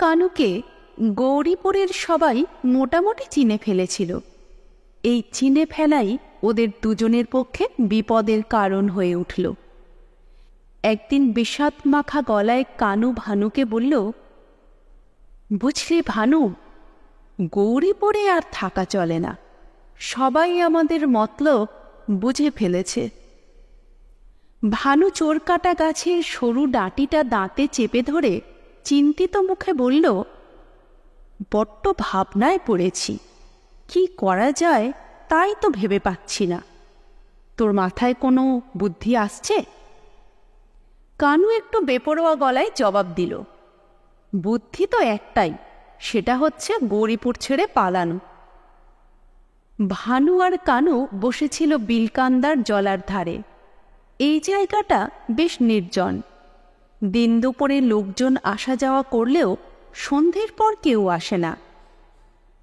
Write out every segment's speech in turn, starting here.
কানুকে গৌরীপুরের সবাই মোটামুটি চিনে ফেলেছিল। এই চিনে ফেলাই ওদের দুজনের পক্ষে বিপদের কারণ হয়ে উঠল। একদিন বিষাদ মাখা গলায় কানু ভানুকে বলল, বুঝলি ভানু, গৌরীপুরে আর থাকা চলে না, সবাই আমাদের মতলব বুঝে ফেলেছে। ভানু চোরকাটা গাছের সরু ডাঁটিটা দাঁতে চেপে ধরে চিন্তিত মুখে বলল, বড্ড ভাবনায় পড়েছি, কি করা যায় তাই তো ভেবে পাচ্ছি না। তোর মাথায় কোনো বুদ্ধি আসছে? কানু একটু বেপরোয়া গলায় জবাব দিল, বুদ্ধি তো একটাই, সেটা হচ্ছে গৌরীপুর ছেড়ে পালানো। ভানু আর কানু বসেছিল বিলকান্দার জলার ধারে। এই জায়গাটা বেশ নির্জন। দিন দুপুরে লোকজন আসা যাওয়া করলেও সন্ধ্যের পর কেউ আসে না।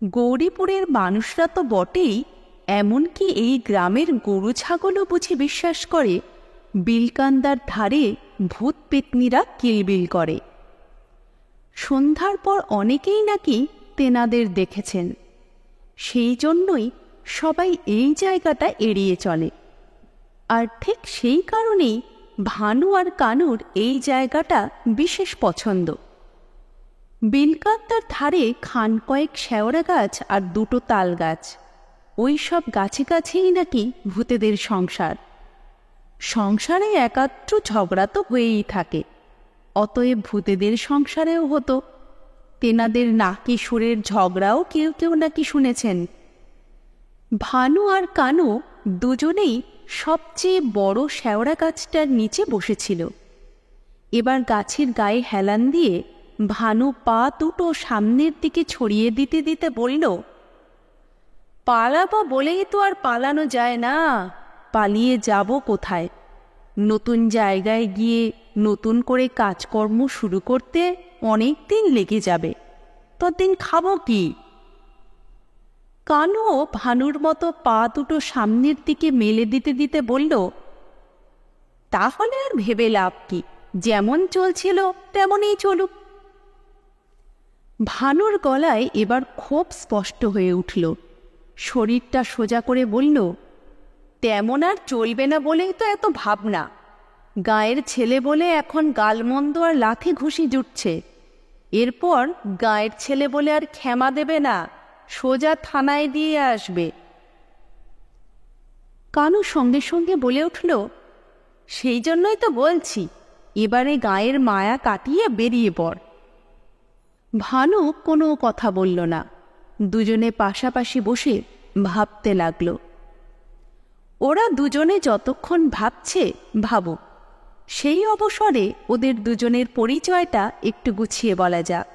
গৌরীপুরের মানুষরা তো বটেই, এমনকি এই গ্রামের গরু ছাগলও বুঝি বিশ্বাস করে বিলকান্দার ধারে ভূত পেতনিরা কিলবিল করে। সন্ধ্যার পর অনেকেই নাকি তেনাদের দেখেছেন। সেই জন্যই সবাই এই জায়গাটা এড়িয়ে চলে। আর ঠিক সেই কারণেই ভানু আর কানুর এই জায়গাটা বিশেষ পছন্দ। বিলকান্দার ধারে খান কয়েক শেওড়া গাছ আর দুটো তাল গাছ, ওই সব গাছে গাছেই নাকি ভূতেদের সংসার। সংসারে একাত্র ঝগড়া তো হয়েই থাকে, অতএব ভূতেদের সংসারেও হতো। তেনাদের নাকি সুরের ঝগড়াও কেউ কেউ নাকি শুনেছেন। ভানু আর কানু দুজনেই সবচেয়ে বড় শেওড়া গাছটার নিচে বসেছিল। এবার গাছের গায়ে হেলান দিয়ে ভানু পা দুটো সামনের দিকে ছড়িয়ে দিতে দিতে বলল, পালাবো বলেই তো আর পালানো যায় না, পালিয়ে যাব কোথায়? নতুন জায়গায় গিয়ে নতুন করে কাজকর্ম শুরু করতে অনেক দিন লেগে যাবে, ততদিন খাবো কি? কানুও ভানুর মতো পা দুটো সামনের দিকে মেলে দিতে দিতে বলল, তাহলে আর ভেবে লাভ কি, যেমন চলছিল তেমনই চলুক। ভানুর গলায় এবার খুব স্পষ্ট হয়ে উঠল। শরীরটা সোজা করে বলল, তেমন আর চলবে না বলেই তো এত ভাবনা। গায়ের ছেলে বলে এখন গালমন্দ আর লাথি ঘুষি জুটছে, এরপর গায়ের ছেলে বলে আর ক্ষমা দেবে না, সোজা থানায় দিয়ে আসবে। কানু সঙ্গে সঙ্গে বলে উঠল, সেই জন্যই তো বলছি, এবারে গায়ের মায়া কাটিয়ে বেরিয়ে পড়। ভানু কোনো কথা বলল না। দুজনে পাশাপাশি বসে ভাবতে লাগল। ওরা দুজনে যতক্ষণ ভাবছে ভাবুক, সেই অবসরে ওদের দুজনের পরিচয়টা একটু গুছিয়ে বলা যাক।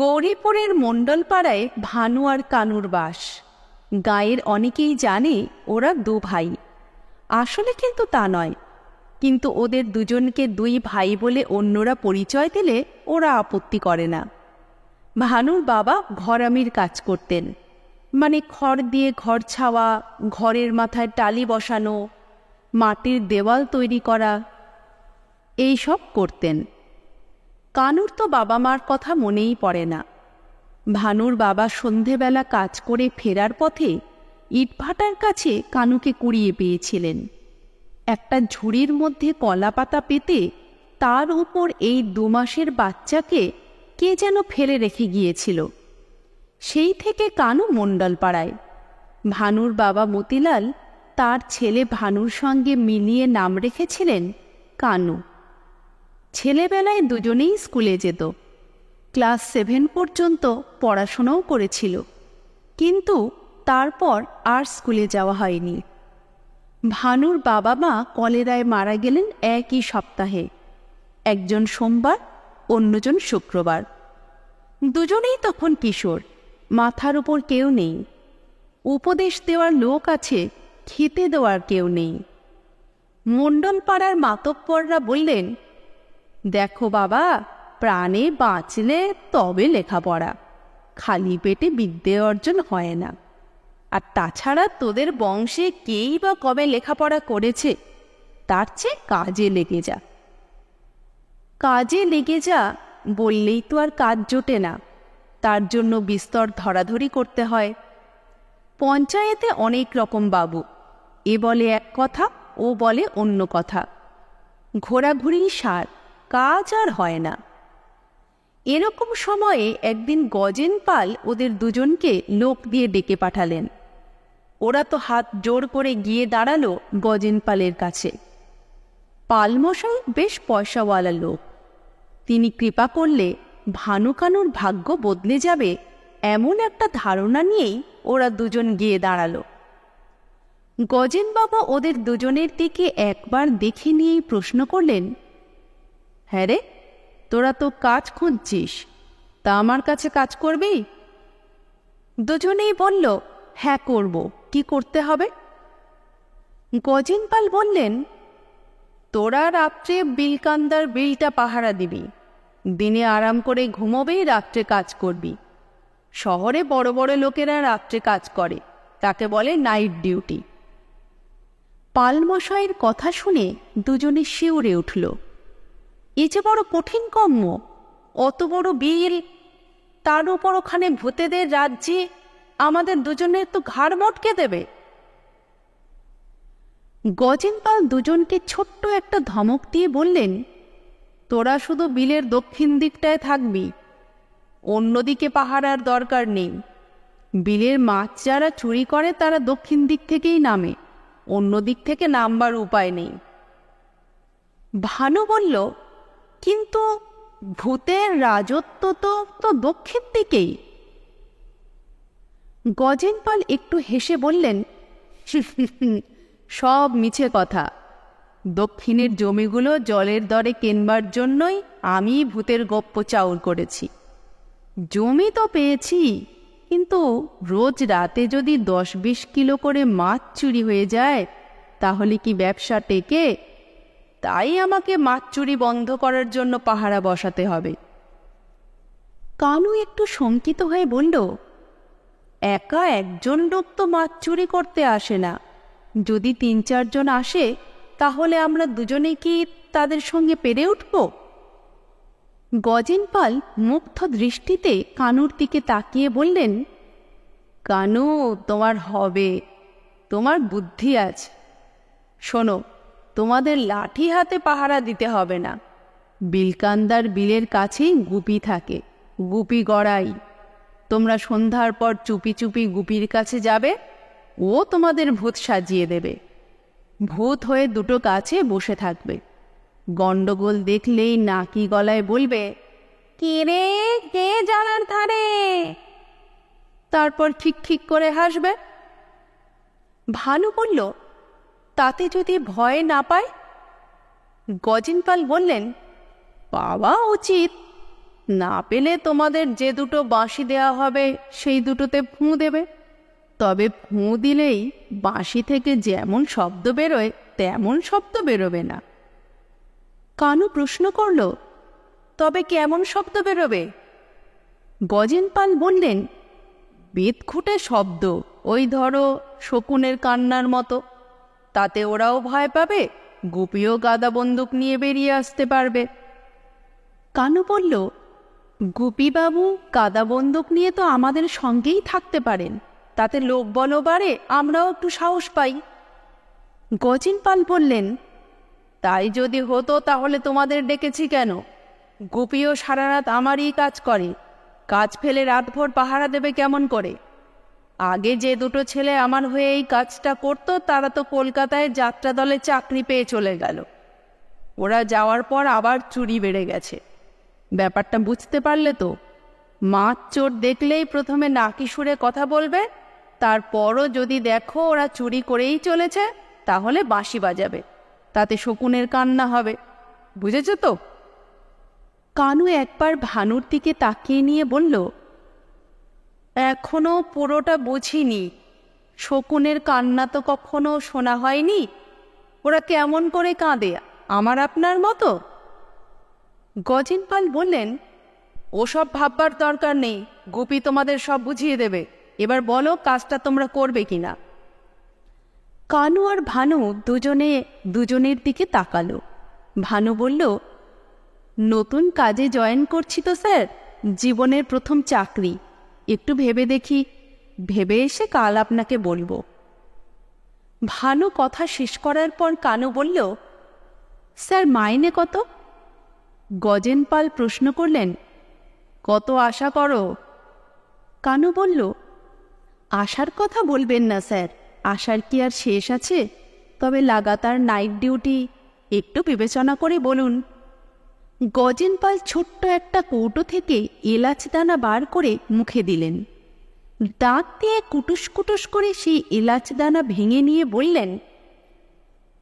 গৌরীপুরের মণ্ডলপাড়ায় ভানু আর কানুর বাস। গায়ের অনেকেই জানে ওরা দু ভাই, আসলে কিন্তু তা নয়। কিন্তু ওদের দুজনকে দুই ভাই বলে অন্যরা পরিচয় দিলে ওরা আপত্তি করে না। ভানুর বাবা ঘরামির কাজ করতেন, মানে খড় দিয়ে ঘর ছাওয়া, ঘরের মাথায় টালি বসানো, মাটির দেওয়াল তৈরি করা, এই সব করতেন। কানুর তো বাবা মার কথা মনেই পড়ে না। ভানুর বাবা সন্ধেবেলা কাজ করে ফেরার পথে ইটভাটার কাছে কানুকে কুড়িয়ে পেয়েছিলেন। একটা ঝুড়ির মধ্যে কলা পাতা পেতে তার উপর এই 2 মাসের বাচ্চাকে কে যেন ফেলে রেখে গিয়েছিল। সেই থেকে কানু মণ্ডলপাড়ায়। ভানুর বাবা মতিলাল তার ছেলে ভানুর সঙ্গে মিলিয়ে নাম রেখেছিলেন কানু। ছেলেবেলায় দুজনেই স্কুলে যেত, ক্লাস 7 পর্যন্ত পড়াশোনাও করেছিল, কিন্তু তারপর আর স্কুলে যাওয়া হয়নি। ভানুর বাবা মা কলেরায় মারা গেলেন একই সপ্তাহে, একজন সোমবার, অন্যজন শুক্রবার। দুজনেই তখন কিশোর, মাথার উপর কেউ নেই, উপদেশ দেওয়ার লোক আছে, খেতে দেওয়ার কেউ নেই। মণ্ডলপাড়ার মাতব্বররা বললেন, দেখো বাবা, প্রাণে বাঁচলে তবে লেখাপড়া, খালি পেটে বিদ্যে অর্জন হয় না। আর তাছাড়া তোদের বংশে কেই বা কবে লেখাপড়া করেছে, তার চেয়ে কাজে লেগে যা। কাজে লেগে যা বললেই তো আর কাজ জোটে না, তার জন্য বিস্তর ধরাধরি করতে হয়। পঞ্চায়েতে অনেক রকম বাবু, এ বলে এক কথা, ও বলে অন্য কথা। ঘোরাঘুরি সার, কাজ আর হয় না। এরকম সময়ে একদিন গজেন পাল ওদের দুজনকে লোক দিয়ে ডেকে পাঠালেন। ওরা তো হাত জোর করে গিয়ে দাঁড়ালো গজেন পালের কাছে। পালমশাই বেশ পয়সাওয়ালা লোক, তিনি কৃপা করলে ভানুকানুর ভাগ্য বদলে যাবে এমন একটা ধারণা নিয়েই ওরা দুজন গিয়ে দাঁড়ালো। গজেনবাবু ওদের দুজনের দিকে একবার দেখে নিয়েই প্রশ্ন করলেন, হ্যাঁ রে, তোরা তো কাজ খুঁজছিস, তা আমার কাছে কাজ করবি? দুজনেই বলল, হ্যাঁ করব, কি করতে হবে? গজেনপাল বললেন, তোরা রাত্রে বিলকান্দার বিলটা পাহারা দিবি, দিনে আরাম করে ঘুমোবেই, রাত্রে কাজ করবি। শহরে বড় বড় লোকেরা রাত্রে কাজ করে, তাকে বলে নাইট ডিউটি। পালমশাইয়ের কথা শুনে দুজনে শিউরে উঠল। এ যে বড় কঠিন কর্ম, অত বড় বিল, তার উপর ওখানে ভূতেদের রাজ্যে আমাদের দুজনের তো ঘাড় মটকে দেবে। গজেনপাল দুজনকে ছোট্ট একটা ধমক দিয়ে বললেন, তোরা শুধু বিলের দক্ষিণ দিকটায় থাকবি, অন্যদিকে পাহারার দরকার নেই। বিলের মাছ যারা চুরি করে তারা দক্ষিণ দিক থেকেই নামে, অন্য দিক থেকে নামবার উপায় নেই। ভানু বলল, কিন্তু ভূতের রাজত্ব তো দক্ষিণ দিকেই। গজেনপাল একটু হেসে বললেন, সব মিছে কথা। দক্ষিণের জমিগুলো জলের দরে কেনবার জন্যই আমি ভূতের গপ্প চাউর করেছি। জমি তো পেয়েছি, কিন্তু রোজ রাতে যদি 10-20 কিলো করে মাছ চুরি হয়ে যায় তাহলে কি ব্যবসা টেকে? তাই আমাকে মাছ চুরি বন্ধ করার জন্য পাহারা বসাতে হবে। কানু একটু শঙ্কিত হয়ে বলল, একা একজন লোক তো মাছ চুরি করতে আসে না, যদি 3-4 জন আসে তাহলে আমরা দুজনে কি তাদের সঙ্গে পেরে উঠব? গজেনপাল মুগ্ধ দৃষ্টিতে কানুর দিকে তাকিয়ে বললেন, কানু, তোমার হবে, তোমার বুদ্ধি আছে। শোনো, তোমাদের লাঠি হাতে পাহারা দিতে হবে না। বিলকান্দার বিলের কাছেই গুপি থাকে, গুপি গড়াই। তোমরা সন্ধ্যার পর চুপি চুপি গুপির কাছে যাবে, ও তোমাদের ভূত সাজিয়ে দেবে। ভূত হয়ে দুটো গাছে বসে থাকবে, গন্ডগোল দেখলেই নাকি গলায় বলবে, কে রে, কে জানার ধারে? তারপর ঠিক ঠিক করে হাসবে। ভানু বলল, তাতে যদি ভয় না পায়? গজেনপাল বললেন, পাওয়া উচিত। না পেলে তোমাদের যে দুটো বাঁশি দেওয়া হবে সেই দুটোতে ফুঁ দেবে। তবে ফুঁ দিলেই বাঁশি থেকে যেমন শব্দ বেরোয় তেমন শব্দ বেরোবে না। কানু প্রশ্ন করল, তবে কেমন শব্দ বেরোবে? গজেনপাল বললেন, বেদখুটে শব্দ, ওই ধরো শকুনের কান্নার মতো। তাতে ওরাও ভয় পাবে, গুপিও গাদা বন্দুক নিয়ে বেরিয়ে আসতে পারবে। কানু বলল, গুপিবাবু গাদা বন্দুক নিয়ে তো আমাদের সঙ্গেই থাকতে পারেন, তাতে লোকবলও বাড়ে, আমরাও একটু সাহস পাই। গজেনপাল বললেন, তাই যদি হতো তাহলে তোমাদের ডেকেছি কেন? গুপিও সারা রাত আমারই কাজ করে, কাজ ফেলে রাতভর পাহারা দেবে কেমন করে? আগে যে দুটো ছেলে আমার হয়ে এই কাজটা করত তারা তো কলকাতায় যাত্রা দলে চাকরি পেয়ে চলে গেল। ওরা যাওয়ার পর আবার চুরি বেড়ে গেছে। ব্যাপারটা বুঝতে পারলে তো? মাছ চোর দেখলেই প্রথমে নাকি সুরে কথা বলবে, তারপরও যদি দেখো ওরা চুরি করেই চলেছে তাহলে বাঁশি বাজাবে, তাতে শকুনের কান্না হবে। বুঝেছ তো? কানু একবার ভানুর দিকে তাকিয়ে নিয়ে বলল, এখনো পুরোটা বুঝিনি। শকুনের কান্না তো কখনো শোনা হয়নি। ওরা কেমন করে কাঁদে, আমার আপনার মতো? গজেনপাল বললেন, ওসব ভাববার দরকার নেই, গুপি তোমাদের সব বুঝিয়ে দেবে। এবার বলো, কাজটা তোমরা করবে কিনা? কানু আর ভানু দুজনের দিকে তাকালো। ভানু বলল, নতুন কাজে জয়েন করছি তো স্যার, জীবনের প্রথম চাকরি, একটু ভেবে দেখি, ভেবে এসে কাল আপনাকে বলবো। ভানু কথা শেষ করার পর কানু বলল, স্যার মাইনে কত? গজেন পাল প্রশ্ন করলেন, কত আশা করো? কানু বলল, আশার কথা বলবেন না স্যার, আশার কি আর শেষ আছে? তবে লাগাতার নাইট ডিউটি, একটু বিবেচনা করে বলুন। গজেন পাল ছোট্ট একটা কৌটো থেকে এলাচ দানা বার করে মুখে দিলেন। দাঁত দিয়ে কুটুস কুটুস করে সেই এলাচ দানা ভেঙে নিয়ে বললেন,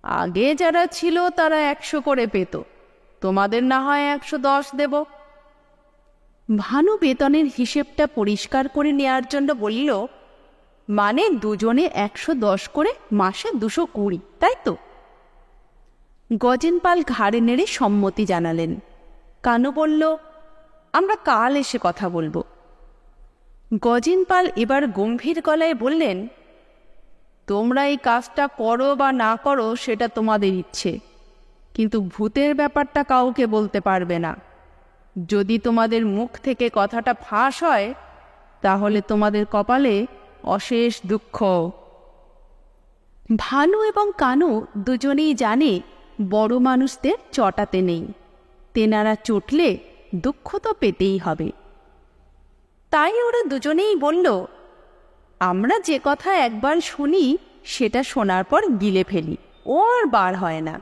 আগে যারা ছিল তারা 100 করে পেত, তোমাদের না হয় 110 দেব। ভানু বেতনের হিসেবটা পরিষ্কার করে নেয়ার জন্য বলল, মানে দুজনে 110 করে, মাসে 220, তাই তো? গজেন পাল ঘাড়ে নেড়ে সম্মতি জানালেন। কানু বলল, আমরা কাল এসে কথা বলবো। গজেন পাল এবার গম্ভীর গলায় বললেন, তোমরা এই কাজটা করো বা না করো সেটা তোমাদের ইচ্ছে, কিন্তু ভূতের ব্যাপারটা কাউকে বলতে পারবে না। যদি তোমাদের মুখ থেকে কথাটা ফাঁস হয় তাহলে তোমাদের কপালে অশেষ দুঃখ। ভানু এবং কানু দুজনেই জানে বড় মানুষদের চটাতে নেই, তেনারা চটলে দুঃখ তো পেতেই হবে। তাই ওরা দুজনেই বলল, আমরা যে কথা একবার শুনি সেটা শোনার পর গিলে ফেলি, ও আর বার হয় না।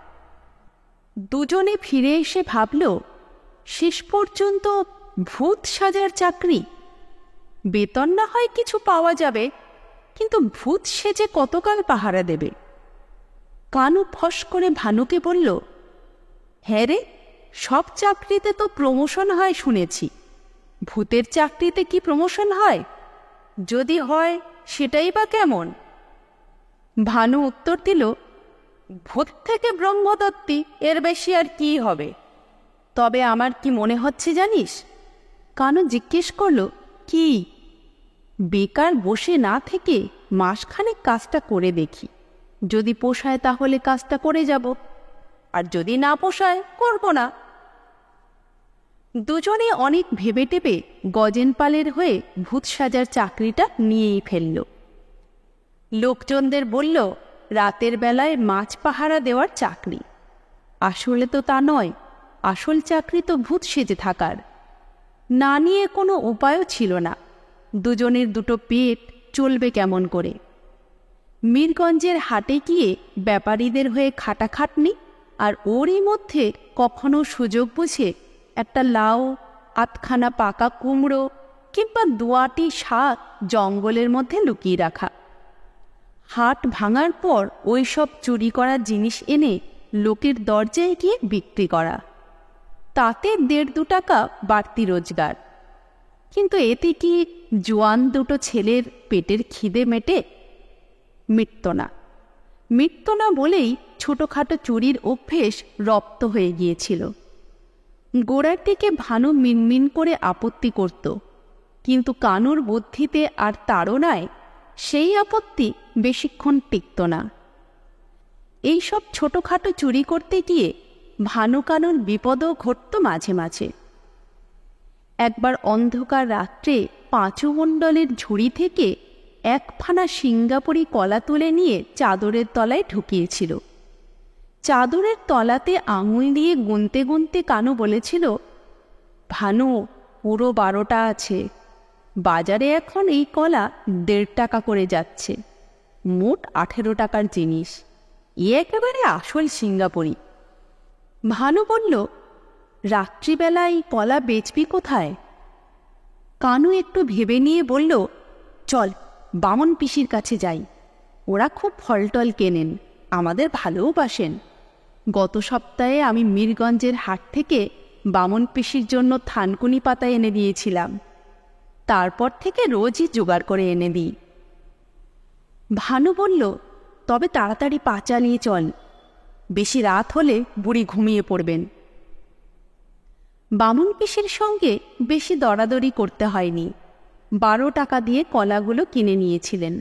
দুজনে ফিরে এসে ভাবল, শেষ পর্যন্ত ভূত সাজার চাকরি, বেতন না হয় কিছু পাওয়া যাবে, কিন্তু ভূত সেজে কতকাল পাহারা দেবে? কানু ফস করে ভানুকে বলল, হ্যাঁ রে, সব চাকরিতে তো প্রমোশন হয় শুনেছি, ভূতের চাকরিতে কি প্রমোশন হয়? যদি হয় সেটাই বা কেমন? ভানু উত্তর দিল, ভূত থেকে ব্রহ্মদত্তি, এর বেশি আর কি হবে? তবে আমার কি মনে হচ্ছে জানিস? কানু জিজ্ঞেস করল, কি? বেকার বসে না থেকে মাসখানেক কাজটা করে দেখি, যদি পোষায় তাহলে কাজটা করে যাব, আর যদি না পোষায় করব না। দুজনে অনেক ভেবে টেপে গজেন পালের হয়ে ভূত সাজার চাকরিটা নিয়েই ফেলল। লোকজনদের বলল, রাতের বেলায় মাছ পাহারা দেওয়ার চাকরি। আসলে তো তা নয়, আসল চাকরি তো ভূত সেজে থাকার। না নিয়ে কোনো উপায়ও ছিল না, দুজনের দুটো পেট চলবে কেমন করে? মীরগঞ্জের হাটে গিয়ে ব্যাপারীদের হয়ে খাটাখাটনি, আর ওরই মধ্যে কখনো সুযোগ বুঝে একটা লাউ, আধখানা পাকা কুমড়ো কিংবা 2-আটি শাক জঙ্গলের মধ্যে লুকিয়ে রাখা। হাট ভাঙার পর ওই সব চুরি করা জিনিস এনে লোকের দরজায় গিয়ে বিক্রি করা, তাতে 1.5-2 টাকা বাড়তি রোজগার। কিন্তু এতে কি জোয়ান দুটো ছেলের পেটের খিদে মেটে? মিটত না বলেই ছোটোখাটো চুরির অভ্যেস রপ্ত হয়ে গিয়েছিল। গোড়ার দিকে ভানু মিনমিন করে আপত্তি করত, কিন্তু কানুর বুদ্ধিতে আর তাড়নায় সেই আপত্তি বেশিক্ষণ টিকত না। এইসব ছোটোখাটো চুরি করতে গিয়ে ভানু কানুর বিপদও ঘটত মাঝে মাঝে। একবার অন্ধকার রাত্রে পাঁচুমণ্ডলের ঝুড়ি থেকে 1 ফানা সিঙ্গাপুরি কলা তুলে নিয়ে চাদরের তলায় ঢুকিয়েছিল। চাদরের তলাতে আঙুল দিয়ে গুনতে গুনতে কানু বলেছিল, ভানু, পুরো 12টা আছে। বাজারে এখন এই কলা 1.5 টাকা করে যাচ্ছে, মোট 18 টাকার জিনিস, একেবারে আসল সিঙ্গাপুরি। ভানু বলল, রাত্রিবেলায় কলা বেচবি কোথায়? কানু একটু ভেবে নিয়ে বলল, চল বামন পিসির কাছে যাই, ওরা খুব ফলটল কেনেন, আমাদের ভালোবাসেন। গত সপ্তাহে আমি মীরগঞ্জের হাট থেকে বামন পিসির জন্য থানকুনি পাতা এনে দিয়েছিলাম, তারপর থেকে রোজই জোগাড় করে এনে দিই। ভানু বলল, তবে তাড়াতাড়ি পা চালিয়ে চল, বেশি রাত হলে বুড়ি ঘুমিয়ে পড়বেন। বামন পিসির সঙ্গে বেশি দরাদরি করতে হয়নি, 12 টাকা দিয়ে কলাগুলো কিনে নিয়েছিলেন।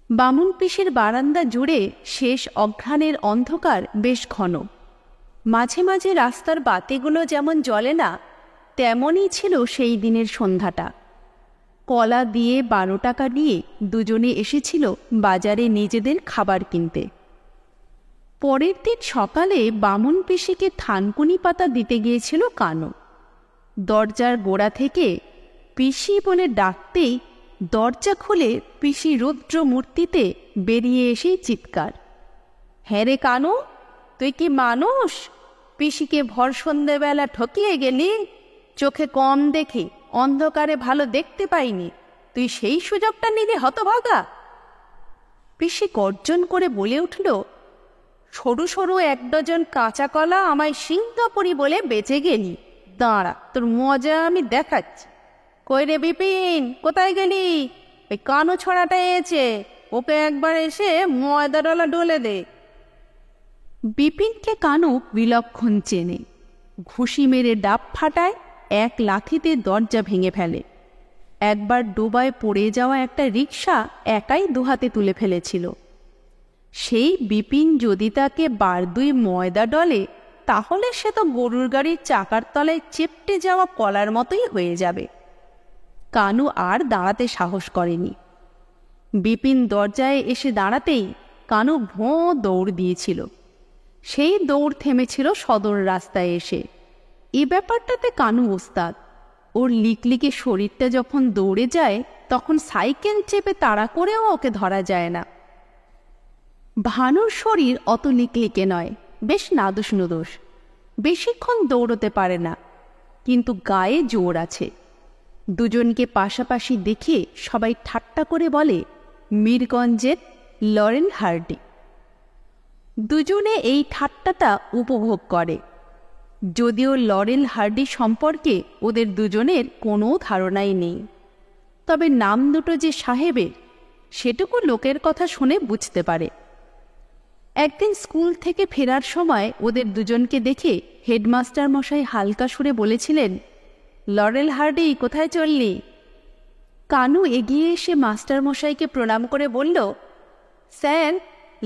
বামন পিসির বারান্দা জুড়ে শেষ অঘ্রাণের অন্ধকার বেশ ঘন। মাঝে মাঝে রাস্তার বাতিগুলো যেমন জ্বলে না, তেমনই ছিল সেই দিনের সন্ধ্যাটা। কলা দিয়ে 12 টাকা নিয়ে দুজনে এসেছিল বাজারে নিজেদের খাবার কিনতে। পরের দিন সকালে বামুন পিসিকে থানকুনি পাতা দিতে গিয়েছিল কানু। দরজার গোড়া থেকে পিসি বলে ডাকতেই দরজা খুলে পিসি রুদ্র মূর্তিতে বেরিয়ে এসেই চিৎকার, হ্যাঁ রে কানু, তুই কি মানুষ? পিসিকে ভর সন্ধ্যেবেলা ঠকিয়ে গেলি? চোখে কম দেখে অন্ধকারে ভালো দেখতে পাইনি, তুই সেই সুযোগটা নিলি হতভাগা? পিসি গর্জন করে বলে উঠল, সরু সরু 1 ডজন কাঁচা কলা আমায় সিংহপুরি বলে বেঁচে গেলি, দাঁড়া তোর মজা আমি দেখাচ্ছি। কই রে বিপিন, কোথায় গেলি? ওই কানু ছড়াটা এসে, ওকে একবার এসে ময়দা ডলা ডলে দে। বিপিনকে কানু বিলক্ষণ চেনে। ঘুষি মেরে ডাব ফাটায়, 1 লাথিতে দরজা ভেঙে ফেলে। একবার ডোবায় পড়ে যাওয়া একটা রিকশা একাই 2 হাতে তুলে ফেলেছিল। সেই বিপিন যদি তাকে 2 ময়দা ডলে, তাহলে সে তো গরুর গাড়ির চাকার তলায় চেপটে যাওয়া কলার মতোই হয়ে যাবে। কানু আর দাঁড়াতে সাহস করেনি। বিপিন দরজায় এসে দাঁড়াতেই কানু ভোঁ দৌড় দিয়েছিল। সেই দৌড় থেমেছিল সদর রাস্তায় এসে। এ ব্যাপারটাতে কানু ওস্তাদ। ওর লিকলিকে শরীরটা যখন দৌড়ে যায়, তখন সাইকেল চেপে তাড়া করেও ওকে ধরা যায় না। ভানুর শরীর অত লিকলিকে নয়, বেশ নাদুস নুদুস, বেশিক্ষণ দৌড়তে পারে না, কিন্তু গায়ে জোর আছে। দুজনকে পাশাপাশি দেখে সবাই ঠাট্টা করে বলে, মিরগঞ্জের লরেল হার্ডি। দুজনে এই ঠাট্টাটা উপভোগ করে, যদিও লরেল হার্ডি সম্পর্কে ওদের দুজনের কোনো ধারণাই নেই। তবে নাম দুটো যে সাহেবের, সেটুকু লোকের কথা শুনে বুঝতে পারে। একদিন স্কুল থেকে ফেরার সময় ওদের দুজনকে দেখে হেডমাস্টার মশাই হালকা সুরে বলেছিলেন, লরেল হার্ডি, কোথায় চললি? কানু এগিয়ে এসে মাস্টার মশাইকে প্রণাম করে বলল, স্যার,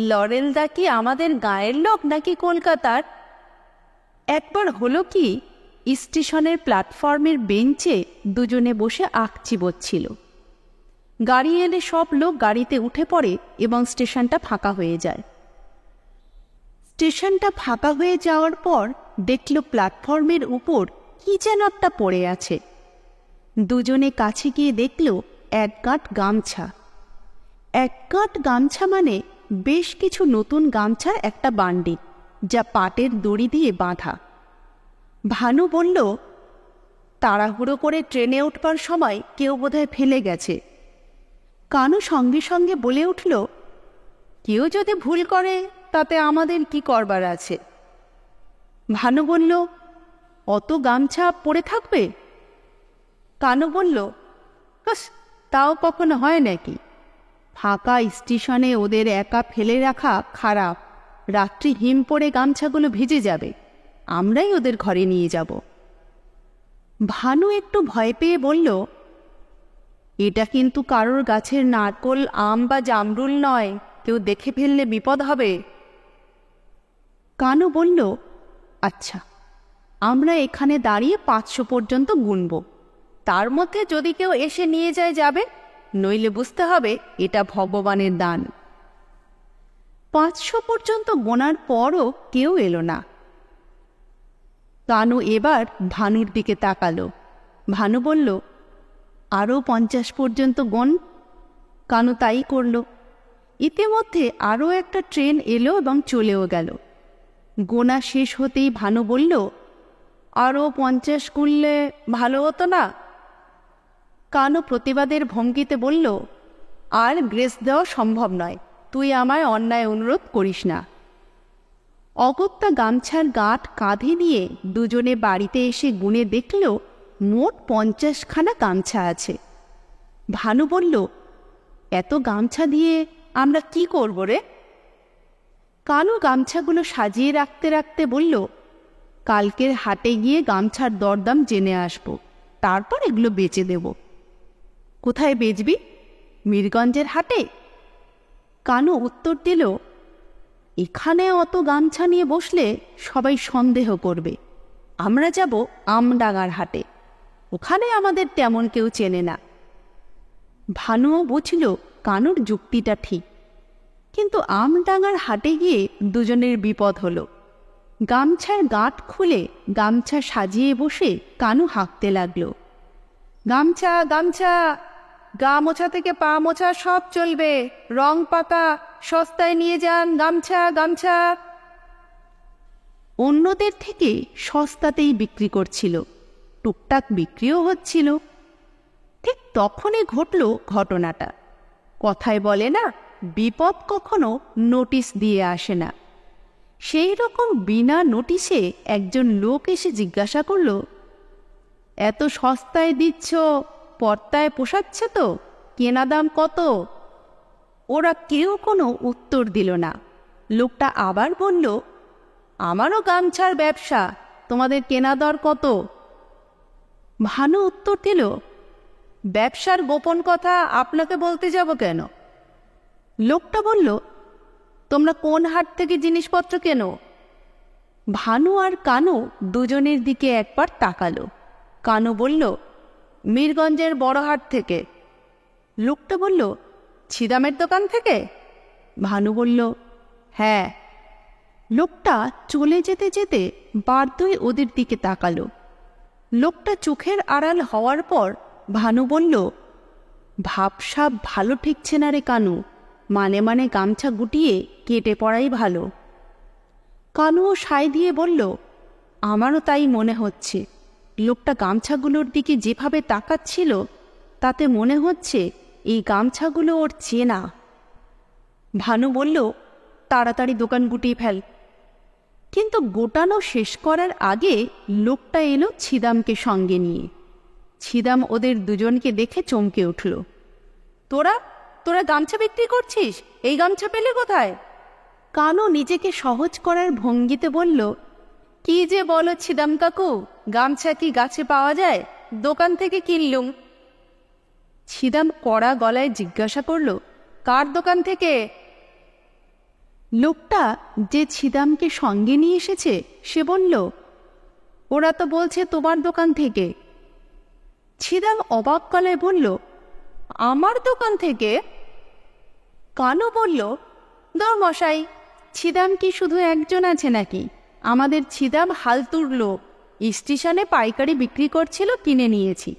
লরেল দা কি আমাদের গাঁয়ের লোক নাকি কলকাতার? একবার হলো কি, স্টেশনের প্ল্যাটফর্মের বেঞ্চে দুজনে বসে আখ চিবোচ্ছিল। গাড়ি এলে সব লোক গাড়িতে উঠে পড়ে এবং স্টেশনটা ফাঁকা হয়ে যায়। স্টেশনটা ফাঁকা হয়ে যাওয়ার পর দেখল প্ল্যাটফর্মের উপর কি যেন একটা পড়ে আছে। দুজনে কাছে গিয়ে দেখল 1 গাঁট গামছা। 1 গাঁট গামছা মানে বেশ কিছু নতুন গামছার একটা বান্ডিল, যা পাটের দড়ি দিয়ে বাঁধা। ভানু বলল, তাড়াহুড়ো করে ট্রেনে উঠবার সময় কেউ বোধহয় ফেলে গেছে। কানু সঙ্গে সঙ্গে বলে উঠল, কেউ যদি ভুল করে তাতে আমাদের কি করবার আছে? ভানু বলল, অত গামছা পড়ে থাকবে? কানু বলল, তাও কখনো হয় নাকি? ফাঁকা স্টেশনে ওদের একা ফেলে রাখা খারাপ। রাত্রি হিম পড়ে গামছাগুলো ভিজে যাবে, আমরাই ওদের ঘরে নিয়ে যাব। ভানু একটু ভয় পেয়ে বলল, এটা কিন্তু কারোর গাছের নারকোল, আম বা জামরুল নয়, কেউ দেখে ফেললে বিপদ হবে। কানু বলল, আচ্ছা, আমরা এখানে দাঁড়িয়ে 500 পর্যন্ত গুনব, তার মধ্যে যদি কেউ এসে নিয়ে যায় যাবে, নইলে বুঝতে হবে এটা ভগবানের দান। 500 পর্যন্ত গোনার পরও কেউ এলো না। কানু এবার ভানুর দিকে তাকালো। ভানু বলল, আরও 50 পর্যন্ত গোন। কানু তাই করল। ইতিমধ্যে আরও একটা ট্রেন এলো এবং চলেও গেল। গোনা শেষ হতেই ভানু বলল, আরও 50 গুনলে ভালো হতো না? কানু প্রতিবাদের ভঙ্গিতে বলল, আর গ্রেস দেওয়া সম্ভব নয়, তুই আমায় অন্যায় অনুরোধ করিস না। অগত্যা গামছার গাঁট কাঁধে নিয়ে দুজনে বাড়িতে এসে গুনে দেখল মোট 50খানা গামছা আছে। ভানু বলল, এত গামছা দিয়ে আমরা কি করব রে? কানু গামছাগুলো সাজিয়ে রাখতে রাখতে বলল, কালকের হাটে গিয়ে গামছার দরদাম জেনে আসব, তারপর এগুলো বেচে দেব। কোথায় বেচবি? মিরগঞ্জের হাটে। কানু উত্তর দিল, এখানে অত গামছা নিয়ে বসলে সবাই সন্দেহ করবে। আমরা যাব আমডাঙার হাটে, ওখানে আমাদের তেমন কেউ চেনে না। ভানুও বুঝল কানুর যুক্তিটা ঠিক, কিন্তু আমডাঙার হাটে গিয়ে দুজনের বিপদ হলো। গামছার গাঁট খুলে গামছা সাজিয়ে বসে কানু হাঁকতে লাগলো, গামছা গামছা, গা মোছা থেকে পা মোছা সব চলবে, রং পাতা সস্তায় নিয়ে যান, গামছা গামছা। অন্যদের থেকে সস্তাতেই বিক্রি করছিল, টুকটাক বিক্রিও হচ্ছিল। ঠিক তখনই ঘটল ঘটনাটা। কথায় বলে না, বিপদ কখনো নোটিশ দিয়ে আসে না। সেই রকম বিনা নোটিশে একজন লোক এসে জিজ্ঞাসা করল, এত সস্তায় দিচ্ছ, পর্তায় পোষাচ্ছে তো? কেনা দাম কত? ওরা কেউ কোনো উত্তর দিল না। লোকটা আবার বলল, আমারও গামছার ব্যবসা, তোমাদের কেনা দর কত? ভানু উত্তর দিল, ব্যবসার গোপন কথা আপনাকে বলতে যাব কেন? লোকটা বলল, তোমরা কোন হাট থেকে জিনিসপত্র কেনো? ভানু আর কানু দুজনের দিকে একবার তাকালো। কানু বলল, মিরগঞ্জের বড় হাট থেকে। লোকটা বলল, ছিদামের দোকান থেকে? ভানু বলল, হ্যাঁ। লোকটা চলে যেতে যেতে বারদই ওদের দিকে তাকালো। লোকটা চোখের আড়াল হওয়ার পর ভানু বলল, ভাবসাব ভালো ঠেকছে না রে কানু, মানে মানে গামছা গুটিয়ে কেটে পড়াই ভালো। কানুও সায় দিয়ে বলল, আমারও তাই মনে হচ্ছে। লোকটা গামছাগুলোর দিকে যেভাবে তাকাচ্ছিল তাতে মনে হচ্ছে এই গামছাগুলো ওর চেনা। ভানু বলল, তাড়াতাড়ি দোকান গুটিয়ে ফেল। কিন্তু গোটানো শেষ করার আগে লোকটা এলো ছিদামকে সঙ্গে নিয়ে। ছিদাম ওদের দুজনকে দেখে চমকে উঠল। তোরা তোরা গামছা বিক্রি করছিস? এই গামছা পেলে কোথায়? কানু নিজেকে সহজ করার ভঙ্গিতে বলল, কি যে বলো ছিদাম কাকু, গামছা কি গাছে পাওয়া যায়? দোকান থেকে কিনলুম। ছিদাম কড়া গলায় জিজ্ঞাসা করল, কার দোকান থেকে? লোকটা যে ছিদামকে সঙ্গে নিয়ে এসেছে সে বলল, ওরা তো বলছে তোমার দোকান থেকে। ছিদাম অবাক গলায় বলল, আমার দোকান থেকে? কানু বলল, দর মশাই, ছিদাম কি শুধু একজন আছে নাকি? আমাদের ছিদাম হালতুর লোক, স্টেশনে পাইকারি বিক্রি করছিল, কিনে নিয়েছি।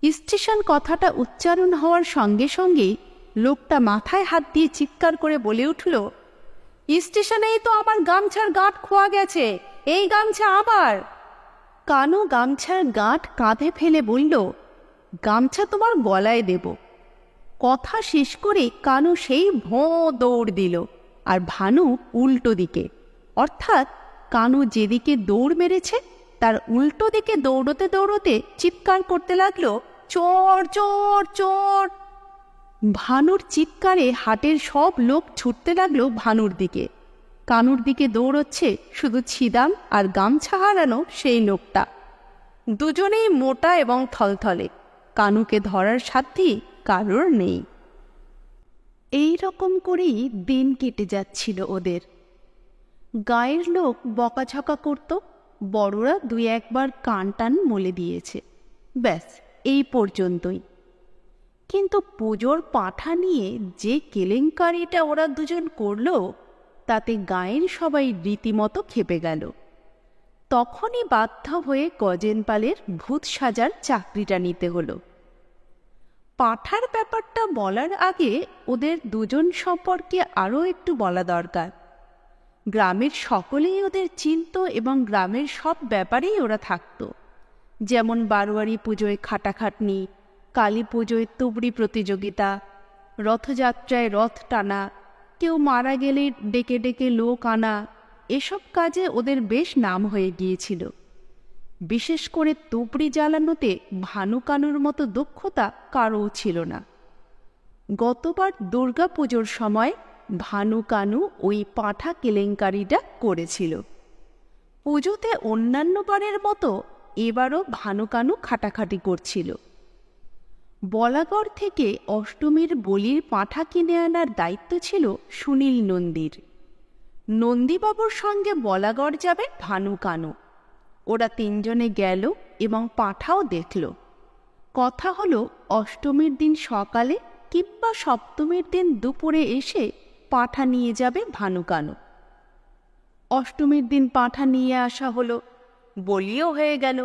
স্টেশন কথাটা উচ্চারণ হওয়ার সঙ্গে সঙ্গেই লোকটা মাথায় হাত দিয়ে চিৎকার করে বলে উঠল, স্টেশনেই তো আমার গামছার গাঁট খোয়া গেছে, এই গামছা আবার। কানু গামছার গাঁট কাঁধে ফেলে বলল, গামছা তোমার গলায় দেব। কথা শেষ করে কানু সেই ভোঁ দৌড় দিল, আর ভানু উল্টো দিকে, অর্থাৎ কানু যেদিকে দৌড় মেরেছে তার উল্টো দিকে দৌড়তে দৌড়তে চিৎকার করতে লাগলো, চোর চোর চোর। ভানুর চিৎকারে হাটের সব লোক ছুটতে লাগলো ভানুর দিকে। কানুর দিকে দৌড়চ্ছে শুধু ছিদাম আর গামছা হারানো সেই লোকটা। দুজনেই মোটা এবং থলথলে, কানুকে ধরার সাধ্যি কারোর নেই। এই রকম করেই দিন কেটে যাচ্ছিল ওদের। গায়ের লোক বকাঝকা করত, বড়রা দুই একবার কান টান মলে দিয়েছে, ব্যাস এই পর্যন্তই। কিন্তু পুজোর পাঁঠা নিয়ে যে কেলেঙ্কারিটা ওরা দুজন করল তাতে গায়ের সবাই রীতিমতো খেপে গেল। তখনই বাধ্য হয়ে গজেনপালের ভূত সাজার চাকরিটা নিতে হলো। পাঁঠার ব্যাপারটা বলার আগে ওদের দুজন সম্পর্কে আরও একটু বলা দরকার। গ্রামের সকলেই ওদের চিনত এবং গ্রামের সব ব্যাপারেই ওরা থাকত, যেমন বারোয়ারি পুজোয় খাটাখাটনি, কালী পুজোয় তুবড়ি প্রতিযোগিতা, রথযাত্রায় রথ টানা, কেউ মারা গেলে ডেকে ডেকে লোক আনা, এসব কাজে ওদের বেশ নাম হয়ে গিয়েছিল। বিশেষ করে তুবড়ি জ্বালানোতে ভানু কানুর মতো দক্ষতা কারও ছিল না। গতবার দুর্গা পুজোর সময় ভানু কানু ওই পাঁঠা কেলেঙ্কারিটা করেছিল। পুজোতে অন্যান্য বারের মতো এবারও ভানু কানু খাটাখাটি করছিল। বলাগড় থেকে অষ্টমীর বলির পাঁঠা কিনে আনার দায়িত্ব ছিল সুনীল নন্দীর। নন্দীবাবুর সঙ্গে বলাগড় যাবে ভানু কানু। ওরা তিনজনে গেল এবং পাঁঠাও দেখল। কথা হলো অষ্টমীর দিন সকালে কিংবা সপ্তমীর দিন দুপুরে এসে পাঁঠা নিয়ে যাবে ভানু কানু। অষ্টমীর দিন পাঁঠা নিয়ে আসা হলো, বলিও হয়ে গেল।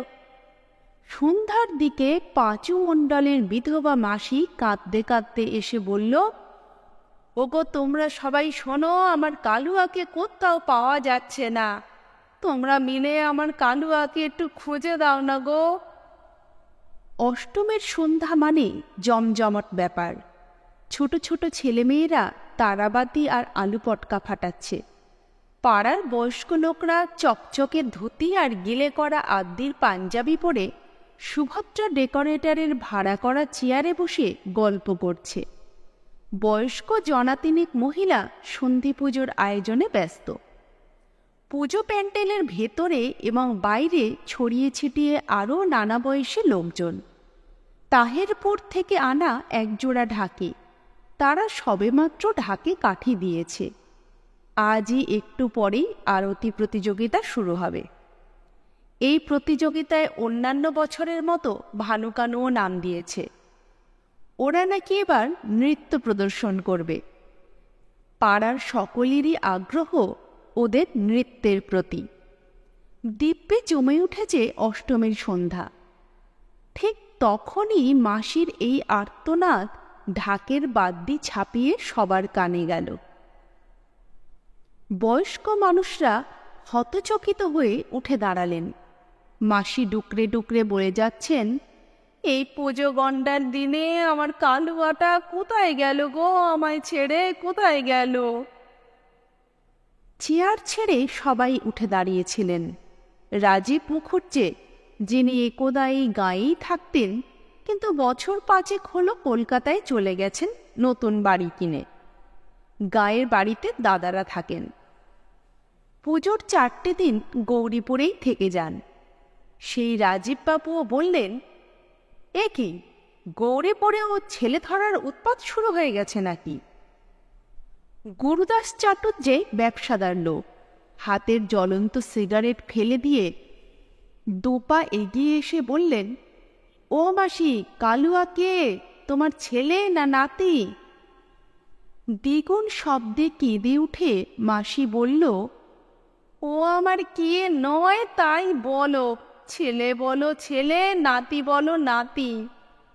সন্ধ্যার দিকে পাঁচু মণ্ডলের বিধবা মাসি কাঁদতে কাঁদতে এসে বলল, ওগো তোমরা সবাই শোনো, আমার কালুয়াকে কোথাও পাওয়া যাচ্ছে না, তোমরা মিলে আমার কালুয়াকে একটু খুঁজে দাও না গো। অষ্টমীর সন্ধ্যা মানে জমজমট ব্যাপার। ছোট ছোট ছেলেমেয়েরা তারাবাতি আর আলু পটকা ফাটাচ্ছে। পাড়ার বয়স্ক লোকরা চকচকে ধুতি আর গিলে করা আদ্যির পাঞ্জাবি পরে সুভদ্রা ডেকোরেটরের ভাড়া করা চেয়ারে বসে গল্প করছে। বয়স্ক জনাতিনিক মহিলা সন্ধি পুজোর আয়োজনে ব্যস্ত। পুজো প্যান্ডেলের ভেতরে এবং বাইরে ছড়িয়ে ছিটিয়ে আরও নানা বয়সী লোকজন। তাহেরপুর থেকে আনা একজোড়া ঢাকি, তারা সবেমাত্র ঢাকে কাঠি দিয়েছে। আজই একটু পরেই আরতি প্রতিযোগিতা শুরু হবে। এই প্রতিযোগিতায় অন্যান্য বছরের মতো ভানু কানুও নাম দিয়েছে। ওরা নাকি এবার নৃত্য প্রদর্শন করবে। পাড়ার সকলেরই আগ্রহ ওদের নৃত্যের প্রতি। দিব্যে জমে উঠেছে অষ্টমীর সন্ধ্যা। ঠিক তখনই মাসির এই আর্তনাদ ঢাকের বাদ্যি ছাপিয়ে সবার কানে গেল। বয়স্ক মানুষরা হতচকিত হয়ে উঠে দাঁড়ালেন। মাসি ডুকরে ডুকরে বলে যাচ্ছেন, এই পুজো গন্ডার দিনে আমার কালুয়াটা কোথায় গেল গো, আমায় ছেড়ে কোথায় গেল? চেয়ার ছেড়ে সবাই উঠে দাঁড়িয়েছিলেন। রাজীব মুখুজ্জে, যিনি একদা এই গাঁয়েই থাকতেন, কিন্তু বছর 5 হলো কলকাতায় চলে গেছেন নতুন বাড়ি কিনে। গাঁয়ের বাড়িতে দাদারা থাকেন। পুজোর 4টে দিন গৌরীপুরেই থেকে যান। সেই রাজীববাবুও বললেন, এ কি, গৌরীপুরেও ছেলে ধরার উৎপাত শুরু হয়ে গেছে নাকি? গুরুদাস চাটুর্যে ব্যবসাদার লোক, হাতের জ্বলন্ত সিগারেট ফেলে দিয়ে 2 পা এগিয়ে এসে বললেন, ও মাসি, কালুয়া কে, তোমার ছেলে না নাতি? দ্বিগুণ শব্দে কেঁদে উঠে মাসি বলল, ও আমার কে নয় তাই বলো, ছেলে বলো ছেলে, নাতি বলো নাতি,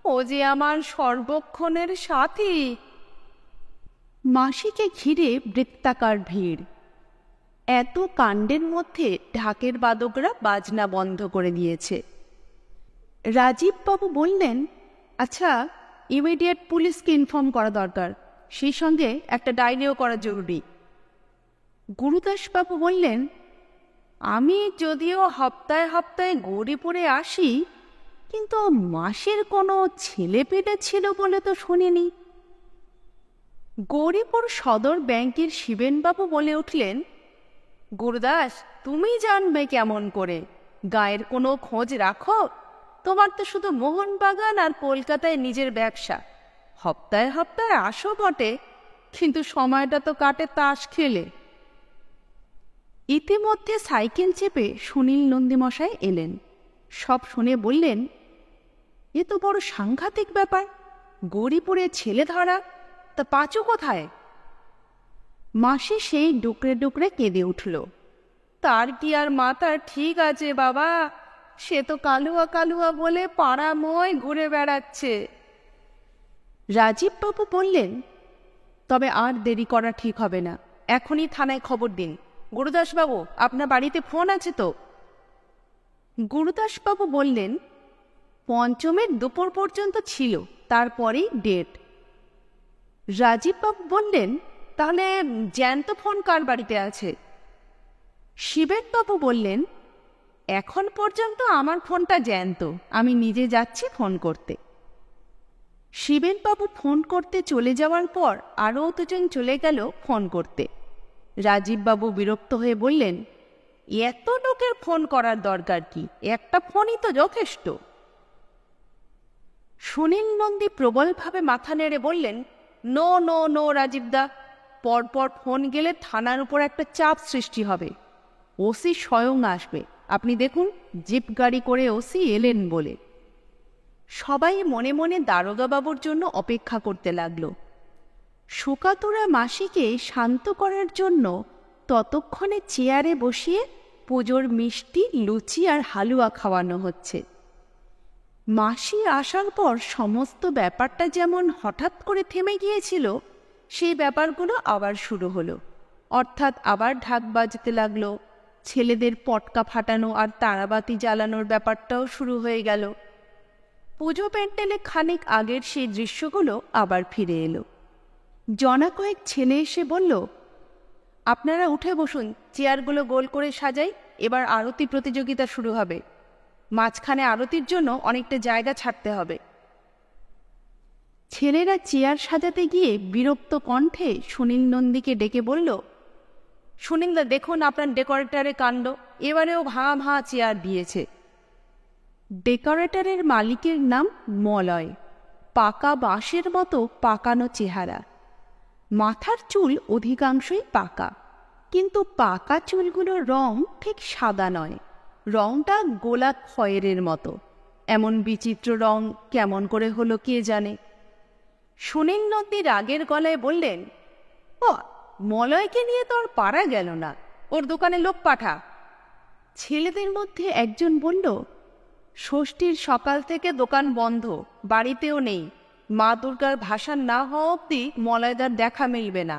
ও যে আমার সর্বক্ষণের সাথী। মাসিকে ঘিরে বৃত্তাকার ভিড়। এত কাণ্ডের মধ্যে ঢাকের বাদকরা বাজনা বন্ধ করে দিয়েছে। রাজীববাবু বললেন, আচ্ছা, ইমিডিয়েট পুলিশকে ইনফর্ম করা দরকার, সেই সঙ্গে একটা ডায়েরিও করা জরুরি। গুরুদাসবাবু বললেন, আমি যদিও হপ্তায় হপ্তায় গৌরীপুরে আসি, কিন্তু মাসির কোনো ছেলে পেলে ছিল বলে তো শুনিনি। গৌরীপুর সদর ব্যাংকের শিবেনবাবু বলে উঠলেন, গুরুদাস, তুমি জানবে কেমন করে? গায়ের কোনো খোঁজ রাখো? তোমার তো শুধু মোহনবাগান আর কলকাতায় নিজের ব্যবসা। হপ্তায় হপ্তায় আসো বটে, কিন্তু সময়টা তো কাটে তাস খেলে। ইতিমধ্যে সাইকেল চেপে সুনীল নন্দীমশাই এলেন। সব শুনে বললেন, এ তো বড় সাংঘাতিক ব্যাপার, গৌরীপুরে ছেলে ধরা, তা পাঁচু কোথায়? মাসি সেই ডুকরে ডুকরে কেঁদে উঠল, তার কি আর মাথা ঠিক আছে বাবা, সে তো কালুয়া কালুয়া বলে পাড়াময় ঘুরে বেড়াচ্ছে। রাজীববাবু বললেন, তবে আর দেরি করা ঠিক হবে না, এখনই থানায় খবর দিন। গুরুদাসবাবু, আপনার বাড়িতে ফোন আছে তো? গুরুদাসবাবু বললেন, পঞ্চমের দুপুর পর্যন্ত ছিল, তারপরেই ডেট। রাজীববাবু বললেন, তাহলে জ্যান্ত ফোন কার বাড়িতে আছে? শিবেনবাবু বললেন, এখন পর্যন্ত আমার ফোনটা জ্যান্ত, আমি নিজে যাচ্ছি ফোন করতে। শিবেনবাবু ফোন করতে চলে যাওয়ার পর আরও দুজন চলে গেল ফোন করতে। রাজীববাবু বিরক্ত হয়ে বললেন, এত লোকের ফোন করার দরকার কি, একটা ফোনই তো যথেষ্ট। সুনীল নন্দী প্রবলভাবে মাথা নেড়ে বললেন, নো নো নো রাজীবদা, পরপর ফোন গেলে থানার উপর একটা চাপ সৃষ্টি হবে। ওসি স্বয়ং আসবে, আপনি দেখুন জিপ গাড়ি করে ওসি এলেন বলে। সবাই মনে মনে দারোগাবাবুর জন্য অপেক্ষা করতে লাগলো। শোকাতুরা মাসিকে শান্ত করার জন্য ততক্ষণে চেয়ারে বসিয়ে পুজোর মিষ্টি, লুচি আর হালুয়া খাওয়ানো হচ্ছে। মাসি আসার পর সমস্ত ব্যাপারটা যেমন হঠাৎ করে থেমে গিয়েছিল, সেই ব্যাপারগুলো আবার শুরু হলো। অর্থাৎ আবার ঢাক বাজতে লাগলো, ছেলেদের পটকা ফাটানো আর তারাবাতি জ্বালানোর ব্যাপারটাও শুরু হয়ে গেল। পুজো প্যান্ডেলে খানিক আগের সেই দৃশ্যগুলো আবার ফিরে এলো। জনা কয়েক ছেলে এসে বলল, আপনারা উঠে বসুন, চেয়ারগুলো গোল করে সাজাই, এবার আরতি প্রতিযোগিতা শুরু হবে। মাঝখানে আরতির জন্য অনেকটা জায়গা ছাড়তে হবে। ছেলেরা চেয়ার সাজাতে গিয়ে বিরক্ত কণ্ঠে সুনীল নন্দীকে ডেকে বলল, সুনীলদা দেখুন আপনার ডেকোরেটরের কাণ্ড, এবারেও ভাঙা ভাঙা চেয়ার দিয়েছে। ডেকোরেটরের মালিকের নাম মলয়। পাকা বাঁশের মতো পাকানো চেহারা, মাথার চুল অধিকাংশই পাকা, কিন্তু পাকা চুলগুলোর রং ঠিক সাদা নয়, রংটা গোলাপ খয়েরের মতো। এমন বিচিত্র রং কেমন করে হলো কে জানে। সুনীল নন্দী রাগের গলায় বললেন, ও মলয়কে নিয়ে তো ওর পারা গেল না, ওর দোকানে লোক পাঠা। ছেলেদের মধ্যে একজন বলল, ষষ্ঠীর সকাল থেকে দোকান বন্ধ, বাড়িতেও নেই, মা দুর্গার ভাসান না হওয়া অবধি মলয়দার দেখা মিলবে না।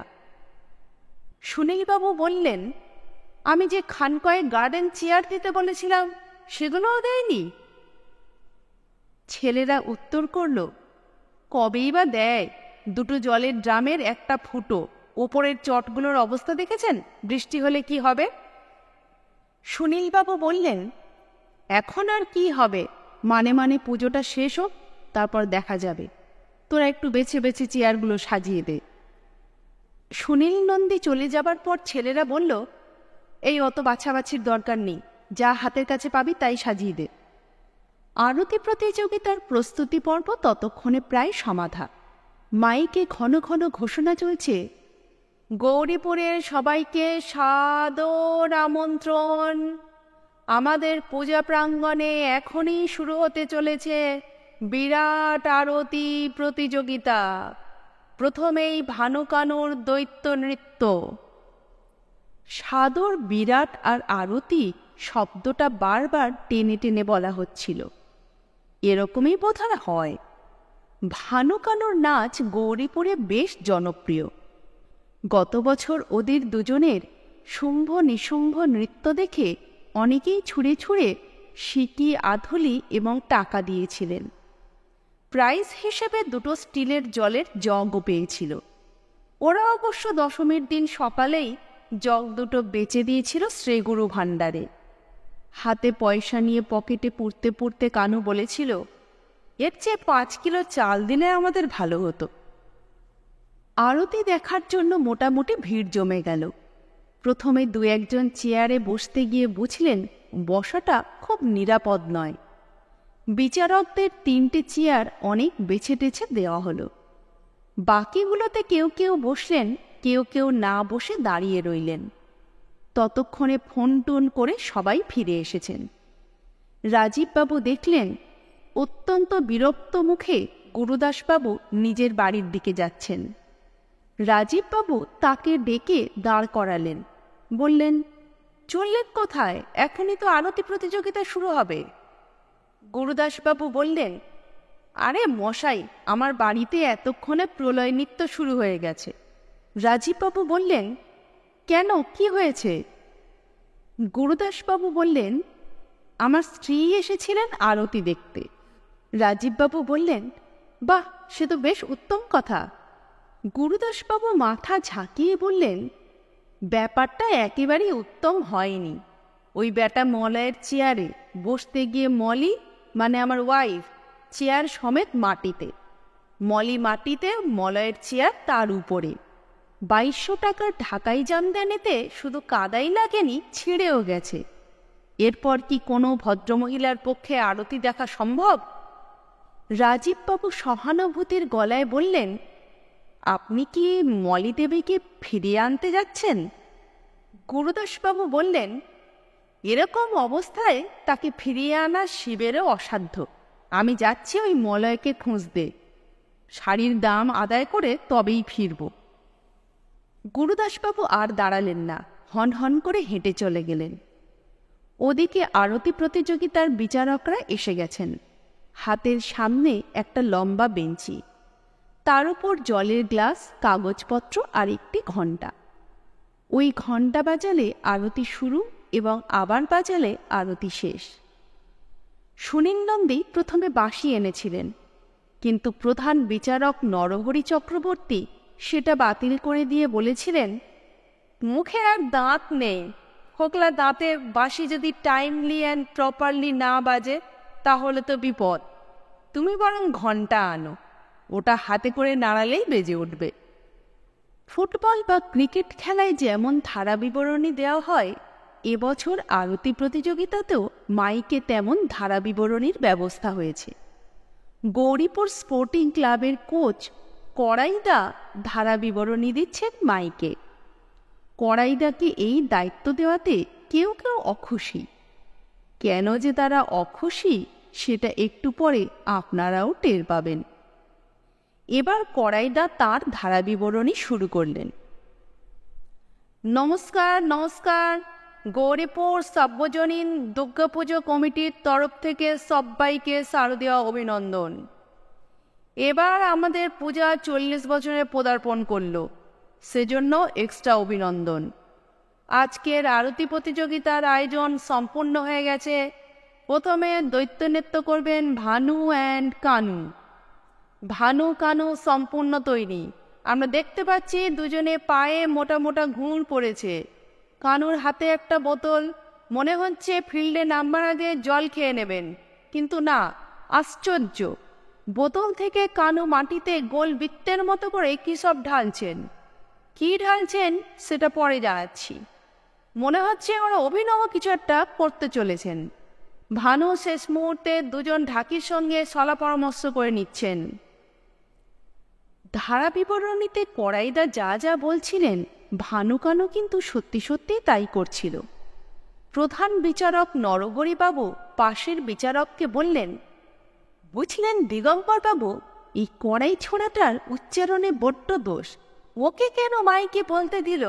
সুনীলবাবু বললেন, আমি যে খানকয়ে গার্ডেন চেয়ার দিতে বলেছিলাম সেগুলোও দেয়নি। ছেলেরা উত্তর করল, কবেই বা দেয়, দুটো জলের ড্রামের একটা ফুটো, ওপরের চটগুলোর অবস্থা দেখেছেন, বৃষ্টি হলে কি হবে? সুনীলবাবু বললেন, এখন আর কি হবে, মানে মানে পুজোটা শেষ হোক, তারপর দেখা যাবে, তোরা একটু বেছে বেছে চেয়ারগুলো সাজিয়ে দে। সুনীল নন্দী চলে যাবার পর ছেলেরা বলল, এই অত বাছাবাছির দরকার নেই, যা হাতের কাছে পাবি তাই সাজিয়ে দে। আরতি প্রতিযোগিতার প্রস্তুতি পর্ব ততক্ষণে প্রায় সমাধা। মাইকে ঘন ঘন ঘোষণা চলছে, গৌরীপুরের সবাইকে সাদর আমন্ত্রণ, আমাদের পূজা প্রাঙ্গণে এখনই শুরু হতে চলেছে বিরাট আরতি প্রতিযোগিতা। প্রথমেই ভানুকানুর দৈত্য নৃত্য। সাদর, বিরাট আর আরতি শব্দটা বারবার টেনে টেনে বলা হচ্ছিল। এরকমই বোধহয় হয়। ভানুকানুর নাচ গৌরীপুরে বেশ জনপ্রিয়। গত বছর ওদের দুজনের শুম্ভ নিশুম্ভ নৃত্য দেখে অনেকেই ছুঁড়ে ছুঁড়ে সিকি, আধুলি এবং টাকা দিয়েছিলেন। প্রাইজ হিসেবে দুটো স্টিলের জলের জগও পেয়েছিল। ওরা অবশ্য দশমীর দিন সকালেই জগ দুটো বেচে দিয়েছিল শ্রীগুরু ভাণ্ডারে। হাতে পয়সা নিয়ে পকেটে পুড়তে পুড়তে কানু বলেছিল, এর চেয়ে 5 কিলো চাল দিলে আমাদের ভালো হতো। আরতি দেখার জন্য মোটামুটি ভিড় জমে গেল। প্রথমে 2-1 চেয়ারে বসতে গিয়ে বুঝলেন বসাটা খুব নিরাপদ নয়। বিচারকদের 3টে চেয়ার অনেক বেছে টেছে দেওয়া হলো। বাকিগুলোতে কেউ কেউ বসলেন, কেউ কেউ না বসে দাঁড়িয়ে রইলেন। ততক্ষণে ফোন টোন করে সবাই ফিরে এসেছেন। রাজীববাবু দেখলেন অত্যন্ত বিরক্ত মুখে গুরুদাসবাবু নিজের বাড়ির দিকে যাচ্ছেন। রাজীববাবু তাকে ডেকে দাঁড় করালেন, বললেন, চললেন কোথায়? এখনই তো আরতি প্রতিযোগিতা শুরু হবে। গুরুদাসবাবু বললেন, আরে মশাই, আমার বাড়িতে এতক্ষণে প্রলয় নৃত্য শুরু হয়ে গেছে। রাজীববাবু বললেন, কেন, কি হয়েছে? গুরুদাসবাবু বললেন, আমার স্ত্রী এসেছিলেন আরতি দেখতে। রাজীববাবু বললেন, বাহ, সে তো বেশ উত্তম কথা। গুরুদাসবাবু মাথা ঝাঁকিয়ে বললেন, ব্যাপারটা একেবারেই উত্তম হয়নি। ওই বেটা মলয়ের চেয়ারে বসতে গিয়ে মলি, মানে আমার ওয়াইফ, চেয়ার সমেত মাটিতে। মলি মাটিতে, মলয়ের চেয়ার তার উপরে। 2200 টাকার ঢাকাই জামদানিতে শুধু কাদাই লাগেনি, ছিঁড়েও গেছে। এরপর কি কোনো ভদ্রমহিলার পক্ষে আরতি দেখা সম্ভব? রাজীববাবু সহানুভূতির গলায় বললেন, আপনি কি মলি দেবীকে ফিরিয়ে আনতে যাচ্ছেন? গুরুদাসবাবু বললেন, এরকম অবস্থায় তাকে ফিরিয়ে আনা শিবেরও অসাধ্য। আমি যাচ্ছি ওই মলয়কে খুঁজতে। শাড়ির দাম আদায় করে তবেই ফিরব। গুরুদাসবাবু আর দাঁড়ালেন না, হন হন করে হেঁটে চলে গেলেন। ওদিকে আরতি প্রতিযোগিতার বিচারকরা এসে গেছেন। হাতের সামনে একটা লম্বা বেঞ্চি, তার উপর জলের গ্লাস, কাগজপত্র আর একটি ঘণ্টা। ওই ঘণ্টা বাজালে আরতি শুরু এবং আবার বাজালে আরতি শেষ। সুনীল নন্দী প্রথমে বাঁশি এনেছিলেন, কিন্তু প্রধান বিচারক নরহরি চক্রবর্তী সেটা বাতিল করে দিয়ে বলেছিলেন, মুখে আর দাঁত নেই, খোকলা দাঁতে বাঁশি যদি টাইমলি অ্যান্ড প্রপারলি না বাজে তাহলে তো বিপদ। তুমি বরং ঘণ্টা আনো, ওটা হাতে করে নাড়ালেই বেজে উঠবে। ফুটবল বা ক্রিকেট খেলায় যেমন ধারা বিবরণী দেওয়া হয়, এবছর আরতি প্রতিযোগিতাতেও মাইকে তেমন ধারা বিবরণীর ব্যবস্থা হয়েছে। গৌরীপুর স্পোর্টিং ক্লাবের কোচ কড়াইদা ধারা বিবরণী দিচ্ছেন মাইকে। কড়াইদাকে এই দায়িত্ব দেওয়াতে কেউ কেউ অখুশি। কেন যে তারা অখুশি সেটা একটু পরে আপনারাও টের পাবেন। এবার কড়াইদা তার ধারা বিবরণী শুরু করলেন। নমস্কার নমস্কার, গৌরীপুর সর্বজনীন দুর্গাপুজো কমিটির তরফ থেকে সবাইকে শারদীয় অভিনন্দন। এবার আমাদের পূজা 40 বছরে পদার্পণ করল, সেজন্য এক্সট্রা অভিনন্দন। আজকের আরতি প্রতিযোগিতার আয়োজন সম্পূর্ণ হয়ে গেছে। প্রথমে দৈত্য নৃত্য করবেন ভানু অ্যান্ড কানু। ভানু কানু সম্পূর্ণ তৈরি। আমরা দেখতে পাচ্ছি দুজনে পায়ে মোটা মোটা ঘুঙুর পড়েছে। কানুর হাতে একটা বোতল, মনে হচ্ছে ফিল্ডে নামবার আগে জল খেয়ে নেবেন, কিন্তু না, আশ্চর্য, বোতল থেকে কানু মাটিতে গোল বৃত্তের মতো করে কী সব ঢালছেন। কী ঢালছেন সেটা পরে জানাচ্ছি। মনে হচ্ছে ওরা অভিনব কিছু একটা করতে চলেছেন। ভানু শেষ মুহূর্তে দুজন ঢাকির সঙ্গে সলা পরামর্শ করে নিচ্ছেন। ধারা বিবরণীতে কড়াইদা যা যা বলছিলেন, ভানু কানু কিন্তু সত্যি সত্যি তাই করছিল। প্রধান বিচারক নরহরিবাবু পাশের বিচারককে বললেন, বুঝলেন দিগম্বর বাবু, এই কড়াই ছোড়াটার উচ্চারণে বড্ড দোষ, ওকে কেন মাইকে বলতে দিল?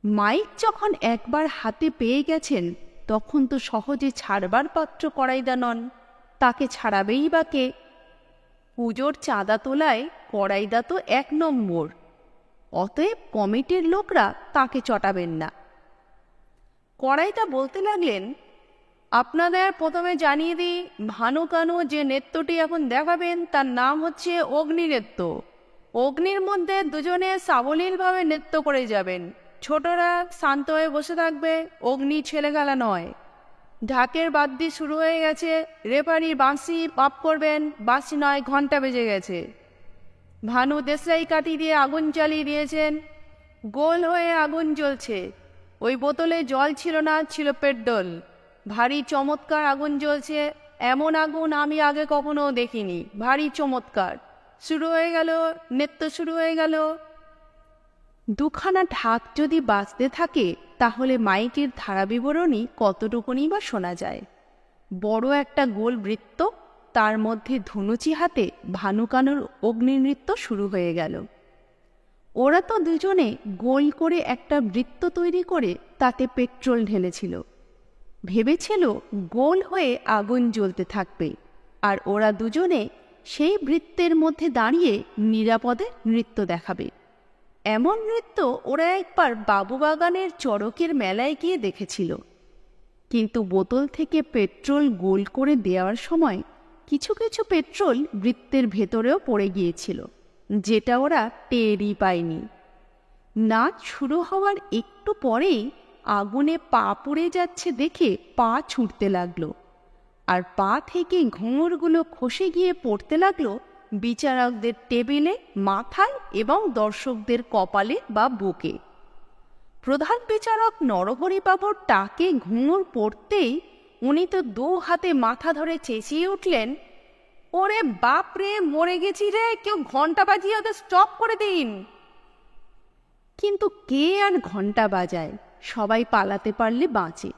মাইক যখন একবার হাতে পেয়ে গেছেন তখন তো সহজে ছাড়বার পাত্র কড়াইদা নন, তাকে ছাড়াবেই বা কে? পুজোর চাঁদা তোলায় কড়াইদা তো 1 নম্বর, অতএব কমিটির লোকরা তাকে চটাবেন না। কড়াইদা বলতে লাগলেন, আপনাদের প্রথমে জানিয়ে দিই, ভানু কানু যে নৃত্যটি এখন দেখাবেন তার নাম হচ্ছে অগ্নি নৃত্য। অগ্নির মধ্যে দুজনে সাবলীলভাবে নৃত্য করে যাবেন। ছোটরা শান্ত হয়ে বসে থাকবে, অগ্নি ছেলেখেলা নয়। ঢাকের বাদ্যি শুরু হয়ে গেছে, রেফারি বাঁশি পাপ করবেন, বাঁশি নয় ঘণ্টা বেজে গেছে। ভানু দেশলাই কাঠি দিয়ে আগুন জ্বালিয়ে দিয়েছেন, গোল হয়ে আগুন জ্বলছে। ওই বোতলে জল ছিল না, ছিল পেট্রোল। ভারী চমৎকার আগুন জ্বলছে, এমন আগুন আমি আগে কখনো দেখিনি, ভারী চমৎকার। শুরু হয়ে গেল, নৃত্য শুরু হয়ে গেল। দুখানা ঢাক যদি বাজতে থাকে তাহলে মাইকের ধারা বিবরণী কতটুকুনি বা শোনা যায়। বড় একটা গোল বৃত্ত, তার মধ্যে ধনুচি হাতে ভানু কানুর অগ্নি নৃত্য শুরু হয়ে গেল। ওরা তো দুজনে গোল করে একটা বৃত্ত তৈরি করে তাতে পেট্রোল ঢেলেছিল। ভেবেছিল গোল হয়ে আগুন জ্বলতে থাকবে, আর ওরা দুজনে সেই বৃত্তের মধ্যে দাঁড়িয়ে নিরাপদে নৃত্য দেখাবে। এমন নৃত্য ওরা একবার বাবুবাগানের চড়কের মেলায় গিয়ে দেখেছিল। কিন্তু বোতল থেকে পেট্রোল গোল করে দেওয়ার সময় কিছু কিছু পেট্রোল বৃত্তের ভেতরেও পড়ে গিয়েছিল, যেটা ওরা টেরই পায়নি। নাচ শুরু হওয়ার একটু পরেই আগুনে পা পুড়ে যাচ্ছে দেখে পা ছুটতে লাগলো, আর পা থেকে ঘুঙুরগুলো খসে গিয়ে পড়তে লাগলো বিচারকদের টেবিলে, মাথায় এবং দর্শকদের কপালে বা বুকে। প্রধান বিচারক নরহরিবাবুর টাকে ঘুঙুর পড়তেই উনি তো 2 হাতে মাথা ধরে চেঁচিয়ে উঠলেন, ওরে বাপ রে, মরে গেছি রে, কেউ ঘন্টা বাজিয়ে ওদের স্টপ করে দিন। কিন্তু কে আর ঘন্টা বাজায়, সবাই পালাতে পারলে বাঁচে।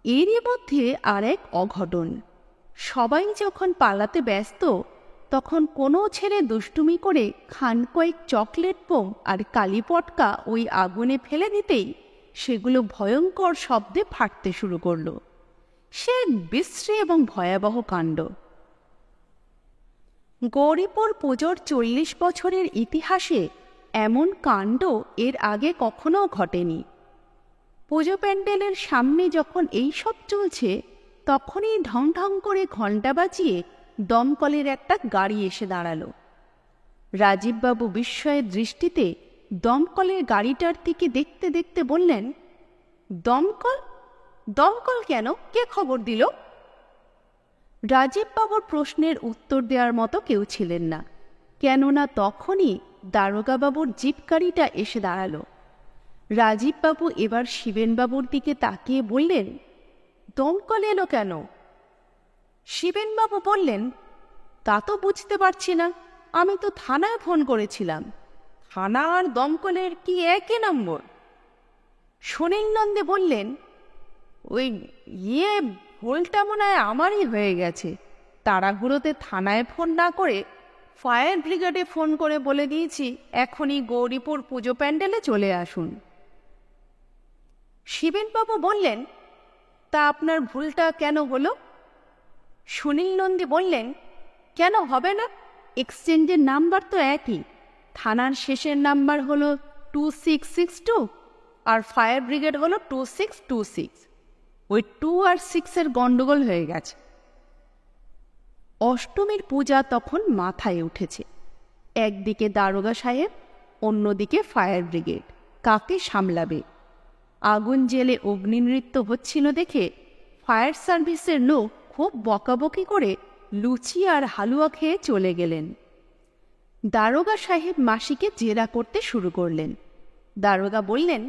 এরই মধ্যে আর এক অঘটন। সবাই যখন পালাতে ব্যস্ত, তখন কোনো ছেলে দুষ্টুমি করে খান কয়েক চকলেট বোম আর কালি পটকা ওই আগুনে ফেলে দিতেই সেগুলো ভয়ঙ্কর শব্দে ফাটতে শুরু করল। সে এক বিশ্রী এবং ভয়াবহ কাণ্ড। গৌরীপুর পুজোর 40 বছরের ইতিহাসে এমন কাণ্ড এর আগে কখনো ঘটেনি। পুজো প্যান্ডেলের সামনে যখন এই সব চলছে, তখনই ঢং ঢং করে ঘণ্টা বাজিয়ে দমকলের একটা গাড়ি এসে দাঁড়ালো। রাজীববাবু বিস্ময়ের দৃষ্টিতে দমকলের গাড়িটার দিকে দেখতে দেখতে বললেন, দমকল? দমকল কেন? কে খবর দিল? রাজীববাবুর প্রশ্নের উত্তর দেওয়ার মতো কেউ ছিলেন না, কেননা তখনই দারোগাবাবুর জিপ গাড়িটা এসে দাঁড়ালো। রাজীববাবু এবার শিবেনবাবুর দিকে তাকিয়ে বললেন, দমকল এলো কেন? শিবেনবাবু বললেন, তা তো বুঝতে পারছি না, আমি তো থানায় ফোন করেছিলাম। থানা আর দমকলের কি একই নম্বর? সুনীল নন্দে বললেন, ওই ভুলটা মনে হয় আমারই হয়ে গেছে। তাড়াহুড়োতে থানায় ফোন না করে ফায়ার ব্রিগেডে ফোন করে বলে দিয়েছি এখনই গৌরীপুর পুজো প্যান্ডেলে চলে আসুন। শিবেনবাবু বললেন, তা আপনার ভুলটা কেন হলো? সুনীল নন্দী বললেন, কেন হবে না? এক্সচেঞ্জের নাম্বার তো একই। থানার শেষের নাম্বার হলো 2662 আর ফায়ার ব্রিগেড হলো 2626। ওই 2 আর 6-এর গন্ডগোল হয়ে গেছে। অষ্টমীর পূজা তখন মাথায় উঠেছে। একদিকে দারোগা সাহেব, অন্যদিকে ফায়ার ব্রিগেড। কাকে সামলাবে? আগুন জেলে অগ্নিনৃত্য হচ্ছিল দেখে ফায়ার সার্ভিসের লোক খুব বকাবকি করে লুচি আর হালুয়া খেয়ে চলে গেলেন। দারোগা সাহেব মাসিকে জেরা করতে শুরু করলেন। দারোগা বললেন,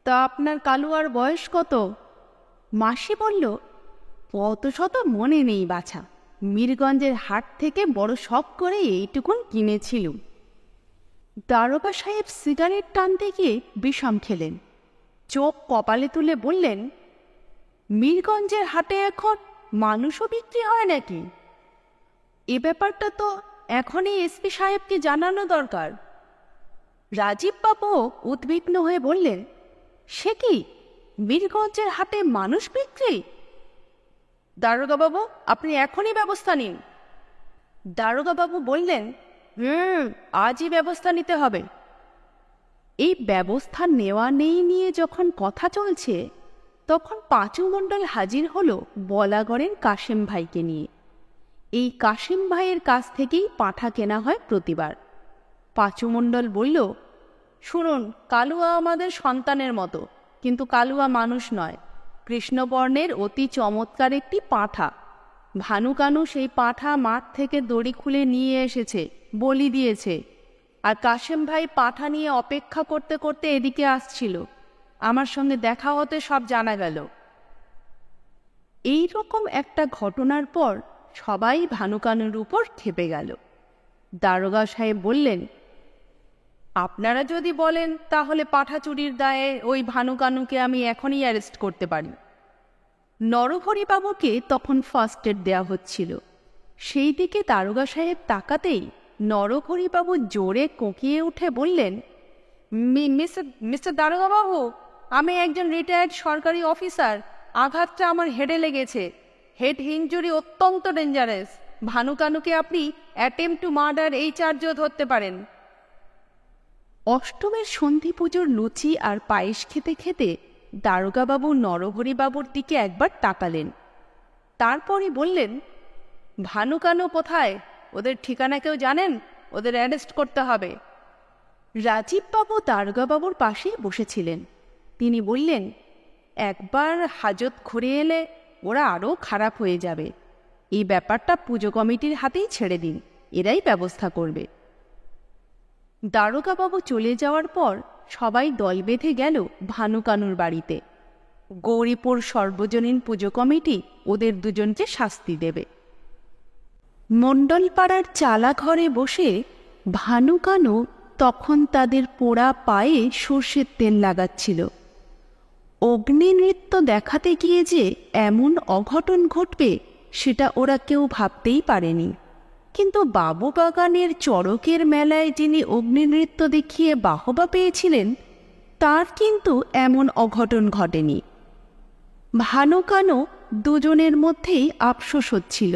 তা আপনার কালুয়ার বয়স কত? মাসি বলল, কত শত মনে নেই বাছা, মীরগঞ্জের হাট থেকে বড় শখ করে এইটুকুন কিনেছিলুম। দারোগা সাহেব সিগারেট টানতে গিয়ে বিষম খেলেন। চোখ কপালে তুলে বললেন, মীরগঞ্জের হাটে এখন মানুষও বিক্রি হয় নাকি? এ ব্যাপারটা তো এখনই এসপি সাহেবকে জানানো দরকার। রাজীববাবু উদ্বিগ্ন হয়ে বললেন, সে কি, মীরগঞ্জের হাটে মানুষ বিক্রি? দারোগাবাবু, আপনি এখনই ব্যবস্থা নিন। দারোগাবাবু বললেন, আজই ব্যবস্থা নিতে হবে। এই ব্যবস্থা নেওয়া নেই নিয়ে যখন কথা চলছে, তখন পাঁচু মণ্ডল হাজির হলো বলাগড়ের কাশেম ভাইকে নিয়ে। এই কাশেম ভাইয়ের কাছ থেকেই পাঁঠা কেনা হয় প্রতিবার। পাঁচু মণ্ডল বলল, শুনুন, কালুয়া আমাদের সন্তানের মতো, কিন্তু কালুয়া মানুষ নয়। কৃষ্ণবর্ণের অতি চমৎকার একটি পাঁঠা। ভানুকানু সেই পাঁঠা মাঠ থেকে দড়ি খুলে নিয়ে এসেছে, বলি দিয়েছে। আর কাশেম ভাই পাঁঠা নিয়ে অপেক্ষা করতে করতে এদিকে আসছিল। আমার সঙ্গে দেখা হতে সব জানা গেল। এই রকম একটা ঘটনার পর সবাই ভানুকানুর উপর ক্ষেপে গেল। দারোগা সাহেব বললেন, আপনারা যদি বলেন তাহলে পাঁঠা চুরির দায়ে ওই ভানুকানুকে আমি এখনই অ্যারেস্ট করতে পারি। নরহরিবাবুকে তখন ফার্স্ট এড দেওয়া হচ্ছিল। সেই দিকে দারোগা সাহেব তাকাতেই নরহরিবাবু জোরে কোঁকিয়ে উঠে বললেন, মিস্টার দারোগাবাবু, আমি একজন রিটায়ার্ড সরকারি অফিসার। আঘাতটা আমার হেডে লেগেছে। হেড ইনজুরি অত্যন্ত ডেঞ্জারাস। ভানুকানুকে আপনি অ্যাটেম্পট টু মার্ডার এই চার্জও ধরতে পারেন। অষ্টমের সন্ধি পুজোর লুচি আর পায়েস খেতে খেতে দারোগাবাবু নরহরিবাবুর দিকে একবার তাকালেন। তারপরই বললেন, ভানুকানু কোথায়? ওদের ঠিকানা কেউ জানেন? ওদের অ্যারেস্ট করতে হবে। রাজীববাবু দারোগাবাবুর পাশেই বসেছিলেন। তিনি বললেন, একবার হাজত ঘুরে এলে ওরা আরও খারাপ হয়ে যাবে। এই ব্যাপারটা পুজো কমিটির হাতেই ছেড়ে দিন, এরাই ব্যবস্থা করবে। দারোগাবাবু চলে যাওয়ার পর সবাই দল বেঁধে গেল ভানুকানুর বাড়িতে। গৌরীপুর সর্বজনীন পুজো কমিটি ওদের দুজনকে শাস্তি দেবে। মণ্ডলপাড়ার চালা ঘরে বসে ভানু কানু তখন তাদের পোড়া পায়ে সর্ষের তেল লাগাচ্ছিল। অগ্নি নৃত্য দেখাতে গিয়ে যে এমন অঘটন ঘটবে সেটা ওরা কেউ ভাবতেই পারেনি। কিন্তু বাবু বাগানের চড়কের মেলায় যিনি অগ্নি নৃত্য দেখিয়ে বাহবা পেয়েছিলেন তার কিন্তু এমন অঘটন ঘটেনি। ভানু কানু দুজনের মধ্যেই আফসোস হচ্ছিল,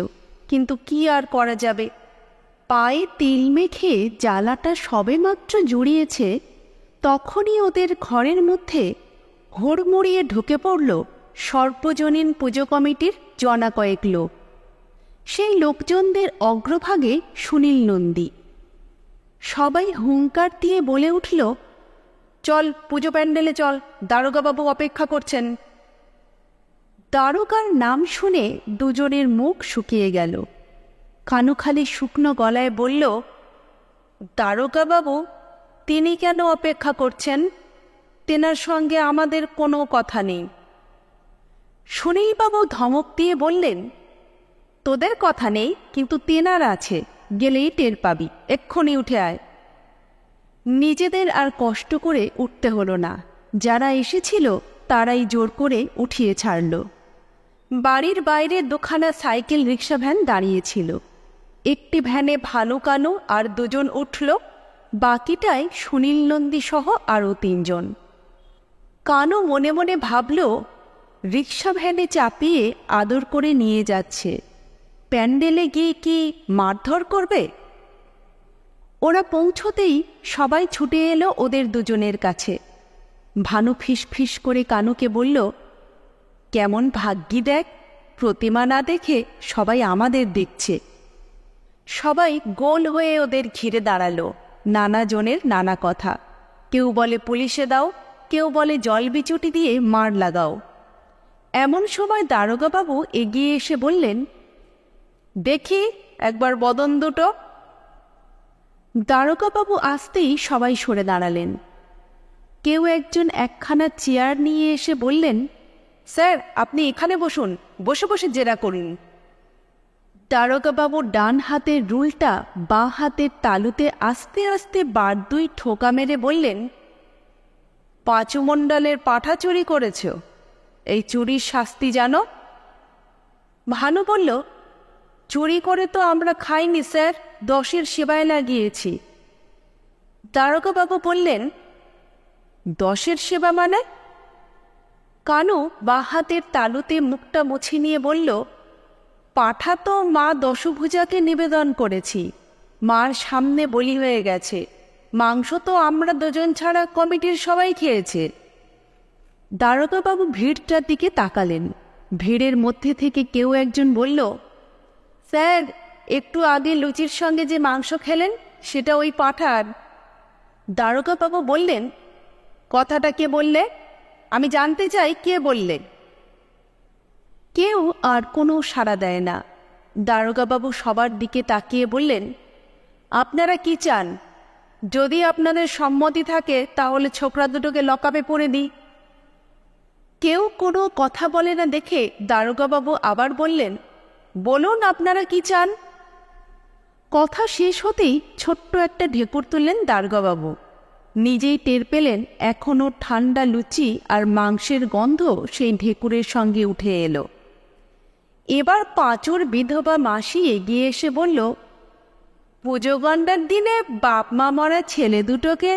কিন্তু কি আর করা যাবে। পায়ে তেল মেখে জ্বালাটা সবেমাত্র জুড়িয়েছে, তখনই ওদের ঘরের মধ্যে হুড়মুড়িয়ে ঢুকে পড়ল সর্বজনীন পুজো কমিটির জনা কয়েক লোক। সেই লোকজনদের অগ্রভাগে সুনীল নন্দী। সবাই হুঙ্কার দিয়ে বলে উঠল, চল পুজো প্যান্ডেলে চল, দারোগাবাবু অপেক্ষা করছেন। দারোগার নাম শুনে দুজনের মুখ শুকিয়ে গেল। কানু খালি শুকনো গলায় বলল, দারোগাবাবু, তিনি কেন অপেক্ষা করছেন? তেনার সঙ্গে আমাদের কোনো কথা নেই। সুনীলবাবু ধমক দিয়ে বললেন, তোদের কথা নেই, কিন্তু তেনার আছে, গেলেই টের পাবি, এক্ষুনি উঠে আয়। নিজেদের আর কষ্ট করে উঠতে হলো না, যারা এসেছিল তারাই জোর করে উঠিয়ে ছাড়ল। বাড়ির বাইরে দুখানা সাইকেল রিক্সা ভ্যান দাঁড়িয়েছিল। একটি ভ্যানে ভানু কানু আর দুজন উঠল, বাকিটায় সুনীল নন্দী সহ আরও 3 জন। কানু মনে মনে ভাবল, রিক্সা ভ্যানে চাপিয়ে আদর করে নিয়ে যাচ্ছে, প্যান্ডেলে গিয়ে কি মারধর করবে? ওরা পৌঁছতেই সবাই ছুটে এলো ওদের দুজনের কাছে। ভানু ফিস করে কানুকে বলল, কেমন ভাগ্যি দেখ, প্রতিমা না দেখে সবাই আমাদের দেখছে। সবাই গোল হয়ে ওদের ঘিরে দাঁড়ালো, নানা জনের নানা কথা। কেউ বলে পুলিশে দাও, কেউ বলে জল বিচুটি দিয়ে মার লাগাও। এমন সময় দারোগাবাবু এগিয়ে এসে বললেন, দেখি একবার বদন দুটো। দারোগাবাবু আসতেই সবাই সরে দাঁড়ালেন। কেউ একজন একখানা চেয়ার নিয়ে এসে বললেন, স্যার আপনি এখানে বসুন, বসে বসে জেরা করুন। দারোগাবাবু ডান হাতের রুলটা বাঁ হাতের তালুতে আস্তে আস্তে বার 2 ঠোকা মেরে বললেন, পাঁচু মণ্ডলের পাঠা চুরি করেছ, এই চুরির শাস্তি জানো? ভানু বলল, চুরি করে তো আমরা খাইনি স্যার, 10-এর সেবায় লাগিয়েছি। দারোগাবাবু বললেন, 10-এর সেবা মানে? কানু বাঁ হাতের তালুতে মুখটা মুছে নিয়ে বলল, পাঠা তো মা দশভুজাকে নিবেদন করেছি, মার সামনে বলি হয়ে গেছে, মাংস তো আমরা 2 জন ছাড়া কমিটির সবাই খেয়েছে। দারোগাবাবু ভিড়টার দিকে তাকালেন। ভিড়ের মধ্যে থেকে কেউ একজন বলল, স্যার একটু আগে লুচির সঙ্গে যে মাংস খেলেন সেটা ওই পাঠার। দারোগাবাবু বললেন, কথাটা কে বললে? আমি জানতে চাই কে বললে। কেউ আর কোনো সাড়া দেয় না। দারোগাবাবু সবার দিকে তাকিয়ে বললেন, আপনারা কি চান? যদি আপনাদের সম্মতি থাকে তাহলে ছোকরা দুটোকে লকআপে পড়ে দিই। কেউ কোনো কথা বলে না দেখে দারোগাবাবু আবার বললেন, বলুন আপনারা কি চান? কথা শেষ হতেই ছোট্ট একটা ঢেকুর তুললেন দারোগাবাবু। নিজেই টের পেলেন এখনও ঠান্ডা লুচি আর মাংসের গন্ধ সেই ঢেকুরের সঙ্গে উঠে এলো। এবার পাঁচুর বিধবা মাসি এগিয়ে এসে বলল, পুজো গণ্ডার দিনে বাপ মা মরা ছেলে দুটোকে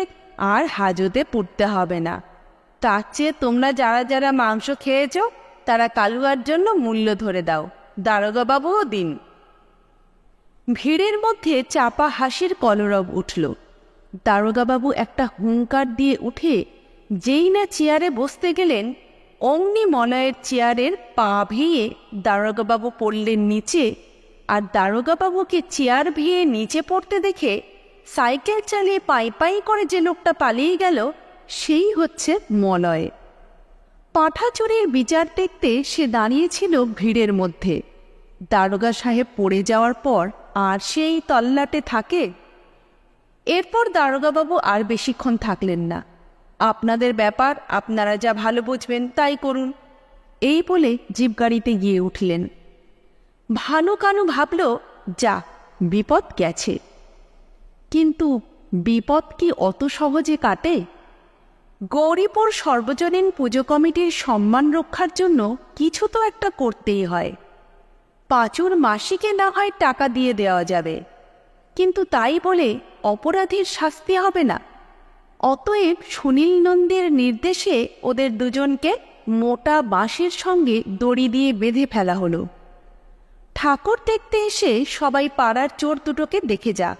আর হাজতে পুড়তে হবে না। তার চেয়ে তোমরা যারা যারা মাংস খেয়েছ তারা কালুয়ার জন্য মূল্য ধরে দাও, দারোগাবাবুও দিন। ভিড়ের মধ্যে চাপা হাসির কলরব উঠল। দারোগাবাবু একটা হুঙ্কার দিয়ে উঠে যেই না চেয়ারে বসতে গেলেন, অমনি মলয়ের চেয়ারের পা ভেঙে দারোগাবাবু পড়লেন নিচে। আর দারোগাবাবুকে চেয়ার ভেঙে নিচে পড়তে দেখে সাইকেল চালিয়ে পাই পাই করে যে লোকটা পালিয়ে গেল সেই হচ্ছে মলয়। পাঠা চুরির বিচার দেখতে সে দাঁড়িয়েছিল ভিড়ের মধ্যে। দারোগা সাহেব পড়ে যাওয়ার পর আর সেই তল্লাটে থাকে? এরপর দারোগাবাবু আর বেশিক্ষণ থাকলেন না। আপনাদের ব্যাপার, আপনারা যা ভালো বুঝবেন তাই করুন, এই বলে জিপ গাড়িতে গিয়ে উঠলেন। ভানু কানু ভাবল, যা, বিপদ গেছে। কিন্তু বিপদ কি অত সহজে কাটে? গৌরীপুর সর্বজনীন পুজো কমিটির সম্মান রক্ষার জন্য কিছু তো একটা করতেই হয়। পাঁচুর মাসিকে না হয় টাকা দিয়ে দেওয়া যাবে, কিন্তু তাই বলে অপরাধীর শাস্তি হবে না। অতএব সুনীল নন্দীর নির্দেশে ওদের দুজনকে মোটা বাঁশের সঙ্গে দড়ি দিয়ে বেঁধে ফেলা হলো। ঠাকুর দেখতে এসে সবাই পাড়ার চোর দুটোকে দেখে যা।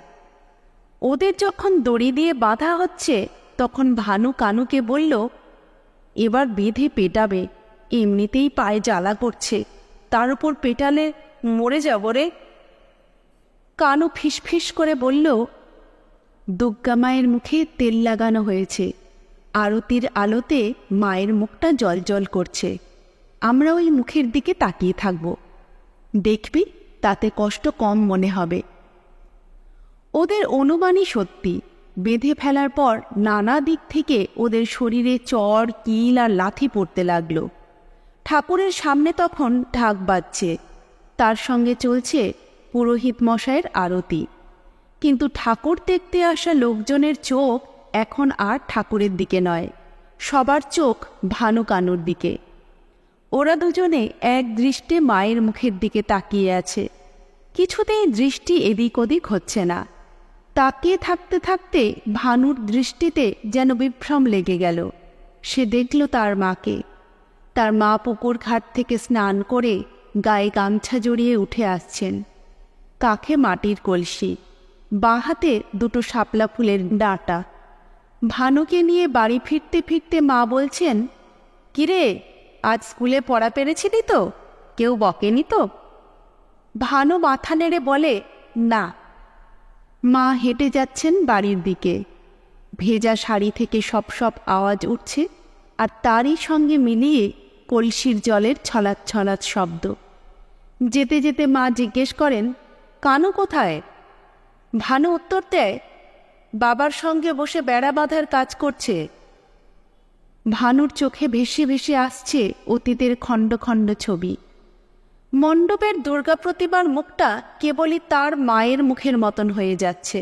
ওদের যখন দড়ি দিয়ে বাঁধা হচ্ছে তখন ভানু কানুকে বলল, এবার বেঁধে পেটাবে, এমনিতেই পায়ে জ্বালা করছে, তার উপর পেটালে মরে যাব রে। কানু ফিসফিস করে বলল, দুর্গা মায়ের মুখে তেল লাগানো হয়েছে, আরতির আলোতে মায়ের মুখটা জ্বলজ্বল করছে, আমরা ওই মুখের দিকে তাকিয়ে থাকব, দেখবি তাতে কষ্ট কম মনে হবে। ওদের অনুমানই সত্যি। বেঁধে ফেলার পর নানা দিক থেকে ওদের শরীরে চড়, কিল আর লাথি পড়তে লাগলো। ঠাকুরের সামনে তখন ঢাক বাজছে, তার সঙ্গে চলছে পুরোহিত মশাইয়ের আরতি। কিন্তু ঠাকুর দেখতে আসা লোকজনের চোখ এখন আর ঠাকুরের দিকে নয়, সবার চোখ ভানু কানুর দিকে। ওরা দুজনে এক দৃষ্টে মায়ের মুখের দিকে তাকিয়ে আছে, কিছুতেই দৃষ্টি এদিক ওদিক হচ্ছে না। তাকিয়ে থাকতে থাকতে ভানুর দৃষ্টিতে যেন বিভ্রম লেগে গেল। সে দেখল তার মাকে। তার মা পুকুর ঘাট থেকে স্নান করে গায়ে গামছা জড়িয়ে উঠে আসছেন, কাঁখে মাটির কলসি, বাঁ হাতে দুটো শাপলা ফুলের ডাঁটা। ভানুকে নিয়ে বাড়ি ফিরতে ফিরতে মা বলছেন, কিরে, আজ স্কুলে পড়া পেরেছিলি তো? কেউ বকেনি তো? ভানু মাথা নেড়ে বলে, না। মা হেঁটে যাচ্ছেন বাড়ির দিকে। ভেজা শাড়ি থেকে সপ সপ আওয়াজ উঠছে, আর তারই সঙ্গে মিলিয়ে কলসির জলের ছলাৎ ছলাৎ শব্দ। যেতে যেতে মা জিজ্ঞেস করেন, কানু কোথায়? ভানু উত্তর দেয়, বাবার সঙ্গে বসে বেড়া বাঁধার কাজ করছে। ভানুর চোখে ভেসে ভেসে আসছে অতীতের খণ্ড খণ্ড ছবি। মণ্ডপের দুর্গা প্রতিমার মুখটা কেবলই তার মায়ের মুখের মতন হয়ে যাচ্ছে।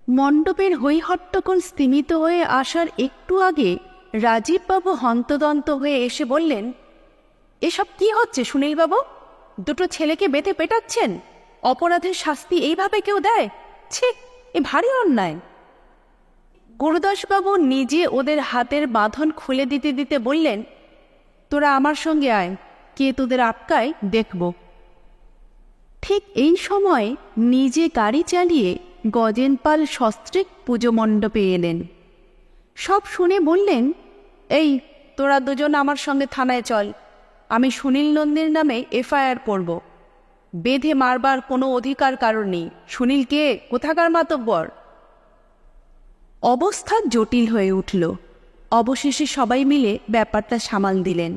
মণ্ডপের হৈহট্টগোল স্তিমিত হয়ে আসার একটু আগে রাজীববাবু হন্তদন্ত হয়ে এসে বললেন, এসব কি হচ্ছে সুনীলবাবু? দুটো ছেলেকে বেঁধে পেটাচ্ছেন, অপরাধের শাস্তি এইভাবে কেউ দেয়? ছি, এ ভারী অন্যায়। গুরুদাসবাবু নিজে ওদের হাতের বাঁধন খুলে দিতে দিতে বললেন, তোরা আমার সঙ্গে আয়, কে তোদের আটকায় দেখব। ঠিক এই সময় নিজে গাড়ি চালিয়ে গজেনপাল সস্ত্রীক পুজো মণ্ডপে এলেন। সব শুনে বললেন, এই তোরা দুজন আমার সঙ্গে থানায় চল, আমি সুনীল নন্দীর নামে এফআইআর করব। বেঁধে মারবার কোনো অধিকার কারণ নেই। সুনীল কে, কোথাকার মাতব্বর? অবস্থা জটিল হয়ে উঠল। অবশেষে সবাই মিলে ব্যাপারটা সামাল দিলেন।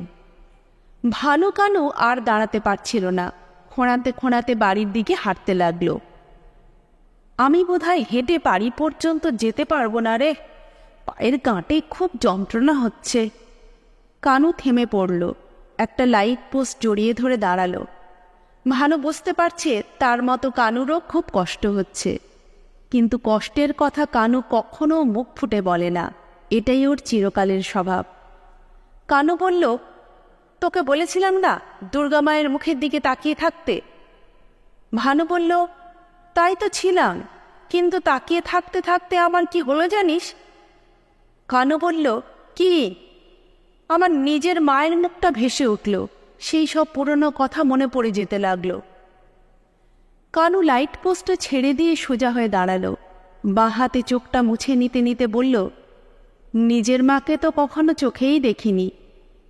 ভানু কানু আর দাঁড়াতে পারছিল না, খোঁড়াতে খোঁড়াতে বাড়ির দিকে হাঁটতে লাগল। আমি বোধহয় হেঁটে বাড়ি পর্যন্ত যেতে পারবো না রে, পায়ের গাঁটে খুব যন্ত্রণা হচ্ছে। কানু থেমে পড়ল, একটা লাইট পোস্ট জড়িয়ে ধরে দাঁড়ালো। ভানু বুঝতে পারছে তার মতো কানুরও খুব কষ্ট হচ্ছে, কিন্তু কষ্টের কথা কানু কখনো মুখ ফুটে বলে না, এটাই ওর চিরকালের স্বভাব। কানু বলল, তোকে বলেছিলাম না দুর্গা মায়ের মুখের দিকে তাকিয়ে থাকতে? ভানু বলল, তাই তো ছিলাম, কিন্তু তাকিয়ে থাকতে থাকতে আমার কি হলো জানিস? কানু বলল, কি? আমার নিজের মায়ের মুখটা ভেসে উঠল, সেই সব পুরনো কথা মনে পড়ে যেতে লাগলো। কানু লাইট পোস্টে ছেড়ে দিয়ে সোজা হয়ে দাঁড়ালো, বাঁ হাতে চোখটা মুছে নিতে নিতে বলল, নিজের মাকে তো কখনো চোখেই দেখিনি।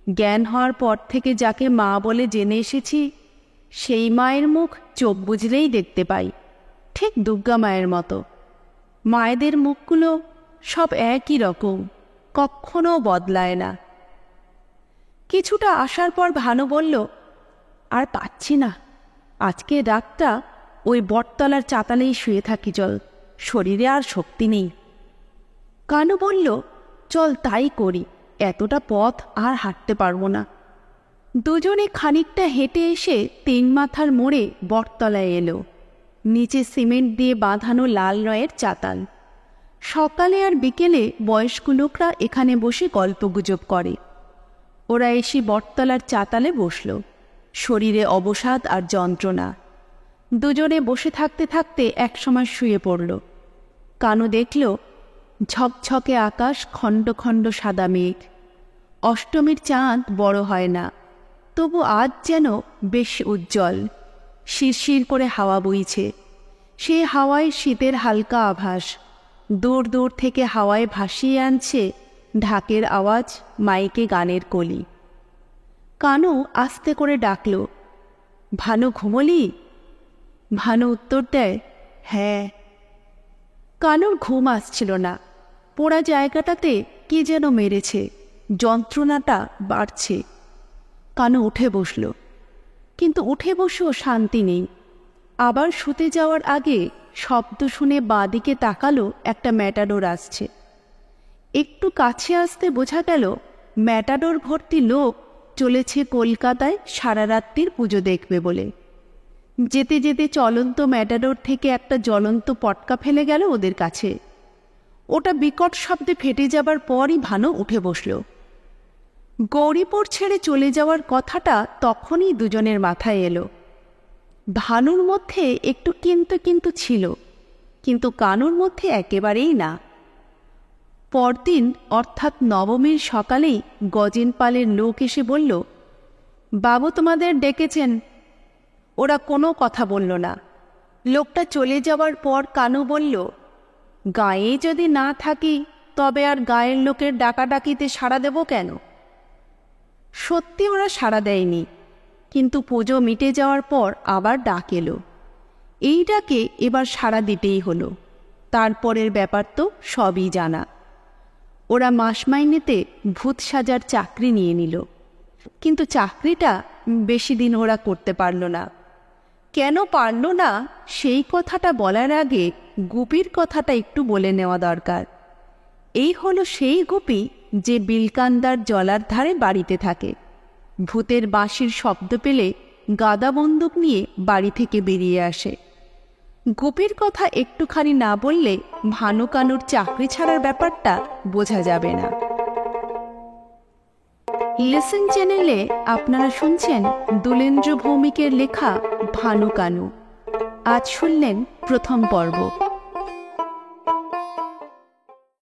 জ্ঞান হওয়ার পর থেকে যাকে মা বলে জেনে এসেছি, সেই মায়ের মুখ চোখ বুঝলেই দেখতে পাই, ঠিক দুর্গা মায়ের মতো। মায়েদের মুখগুলো সব একই রকম, কখনো বদলায় না। কিছুটা আসার পর ভানু বলল, আর পাচ্ছি না, আজকে রাতটা ওই বটতলার চাতালেই শুয়ে থাকি, চল, শরীরে আর শক্তি নেই। কানু বলল, চল তাই করি, এতটা পথ আর হাঁটতে পারবো না। দুজনে খানিকটা হেঁটে এসে তিন মাথার মোড়ে বটতলায় এলো। নিচে সিমেন্ট দিয়ে বাঁধানো লাল রঙের চাতাল। সকালে আর বিকেলে বয়স্ক লোকরা এখানে বসে গল্পগুজব করে। ওরা এসে বটতলার চাতালে বসল। শরীরে অবসাদ আর যন্ত্রণা। দুজনে বসে থাকতে থাকতে একসময় শুয়ে পড়ল। কানু দেখল ঝকঝকে আকাশ, খণ্ড খণ্ড সাদা মেঘ। অষ্টমীর চাঁদ বড় হয় না, তবু আজ যেন বেশ উজ্জ্বল। শিরশির করে হাওয়া বইছে, সে হাওয়ায় শীতের হালকা আভাস। দূর দূর থেকে হাওয়ায় ভাসিয়ে আনছে ঢাকের আওয়াজ, মাইকে গানের কলি। কানু আস্তে করে ডাকল, ভানু ঘুমলি? ভানু উত্তর দেয়, হ্যাঁ। কানুর ঘুম আসছিল না। পোড়া জায়গাটাতে কে যেন মেরেছে, যন্ত্রণাটা বাড়ছে। কানু উঠে বসল, কিন্তু উঠে বসেও শান্তি নেই। আবার শুতে যাওয়ার আগে শব্দ শুনে বাঁদিকে তাকালো, একটা ম্যাটাডোর আসছে। একটু কাছে আসতে বোঝা গেল ম্যাটাডোর ভর্তি লোক চলেছে কলকাতায় সারা রাত্রির পুজো দেখবে বলে। যেতে যেতে চলন্ত ম্যাটাডোর থেকে একটা জ্বলন্ত পটকা ফেলে গেল ওদের কাছে। ওটা বিকট শব্দে ফেটে যাবার পরই ভানু উঠে বসল। গৌরীপুর ছেড়ে চলে যাওয়ার কথাটা তখনই দুজনের মাথায় এলো। ভানুর মধ্যে একটু কিন্তু কিন্তু ছিল, কিন্তু কানুর মধ্যে একেবারেই না। পরদিন অর্থাৎ নবমীর সকালেই গজেন পালের লোক এসে বলল, বাবু তোমাদের ডেকেছেন। ওরা কোনো কথা বলল না। লোকটা চলে যাওয়ার পর কানু বলল, গায়ে যদি না থাকি তবে আর গায়ের লোকের ডাকাডাকিতে সাড়া দেব কেন? সত্যি ওরা সাড়া দেয়নি, কিন্তু পুজো মিটে যাওয়ার পর আবার ডাক এলো। এই ডাকে এবার সাড়া দিতেই হলো। তারপরের ব্যাপার তো সবই জানা। ওরা মাস মাইনেতে ভূত সাজার চাকরি নিয়ে নিল, কিন্তু চাকরিটা বেশি দিন ওরা করতে পারল না। কেন পারল না সেই কথাটা বলার আগে গুপির কথাটা একটু বলে নেওয়া দরকার। এই হলো সেই গুপি যে বিলকান্দার জলার ধারে বাড়িতে থাকে। ভূতের বাঁশির শব্দ পেলে গাদা বন্দুক নিয়ে বাড়ি থেকে বেরিয়ে আসে। গুপির কথা একটুখানি না বললে ভানু কানুর চাকরি ছাড়ার ব্যাপারটা বোঝা যাবে না। লিসেন চ্যানেলে আপনারা শুনছেন দুলেন্দ্র ভৌমিকের লেখা ভানু কানু। আজ শুনলেন প্রথম পর্ব।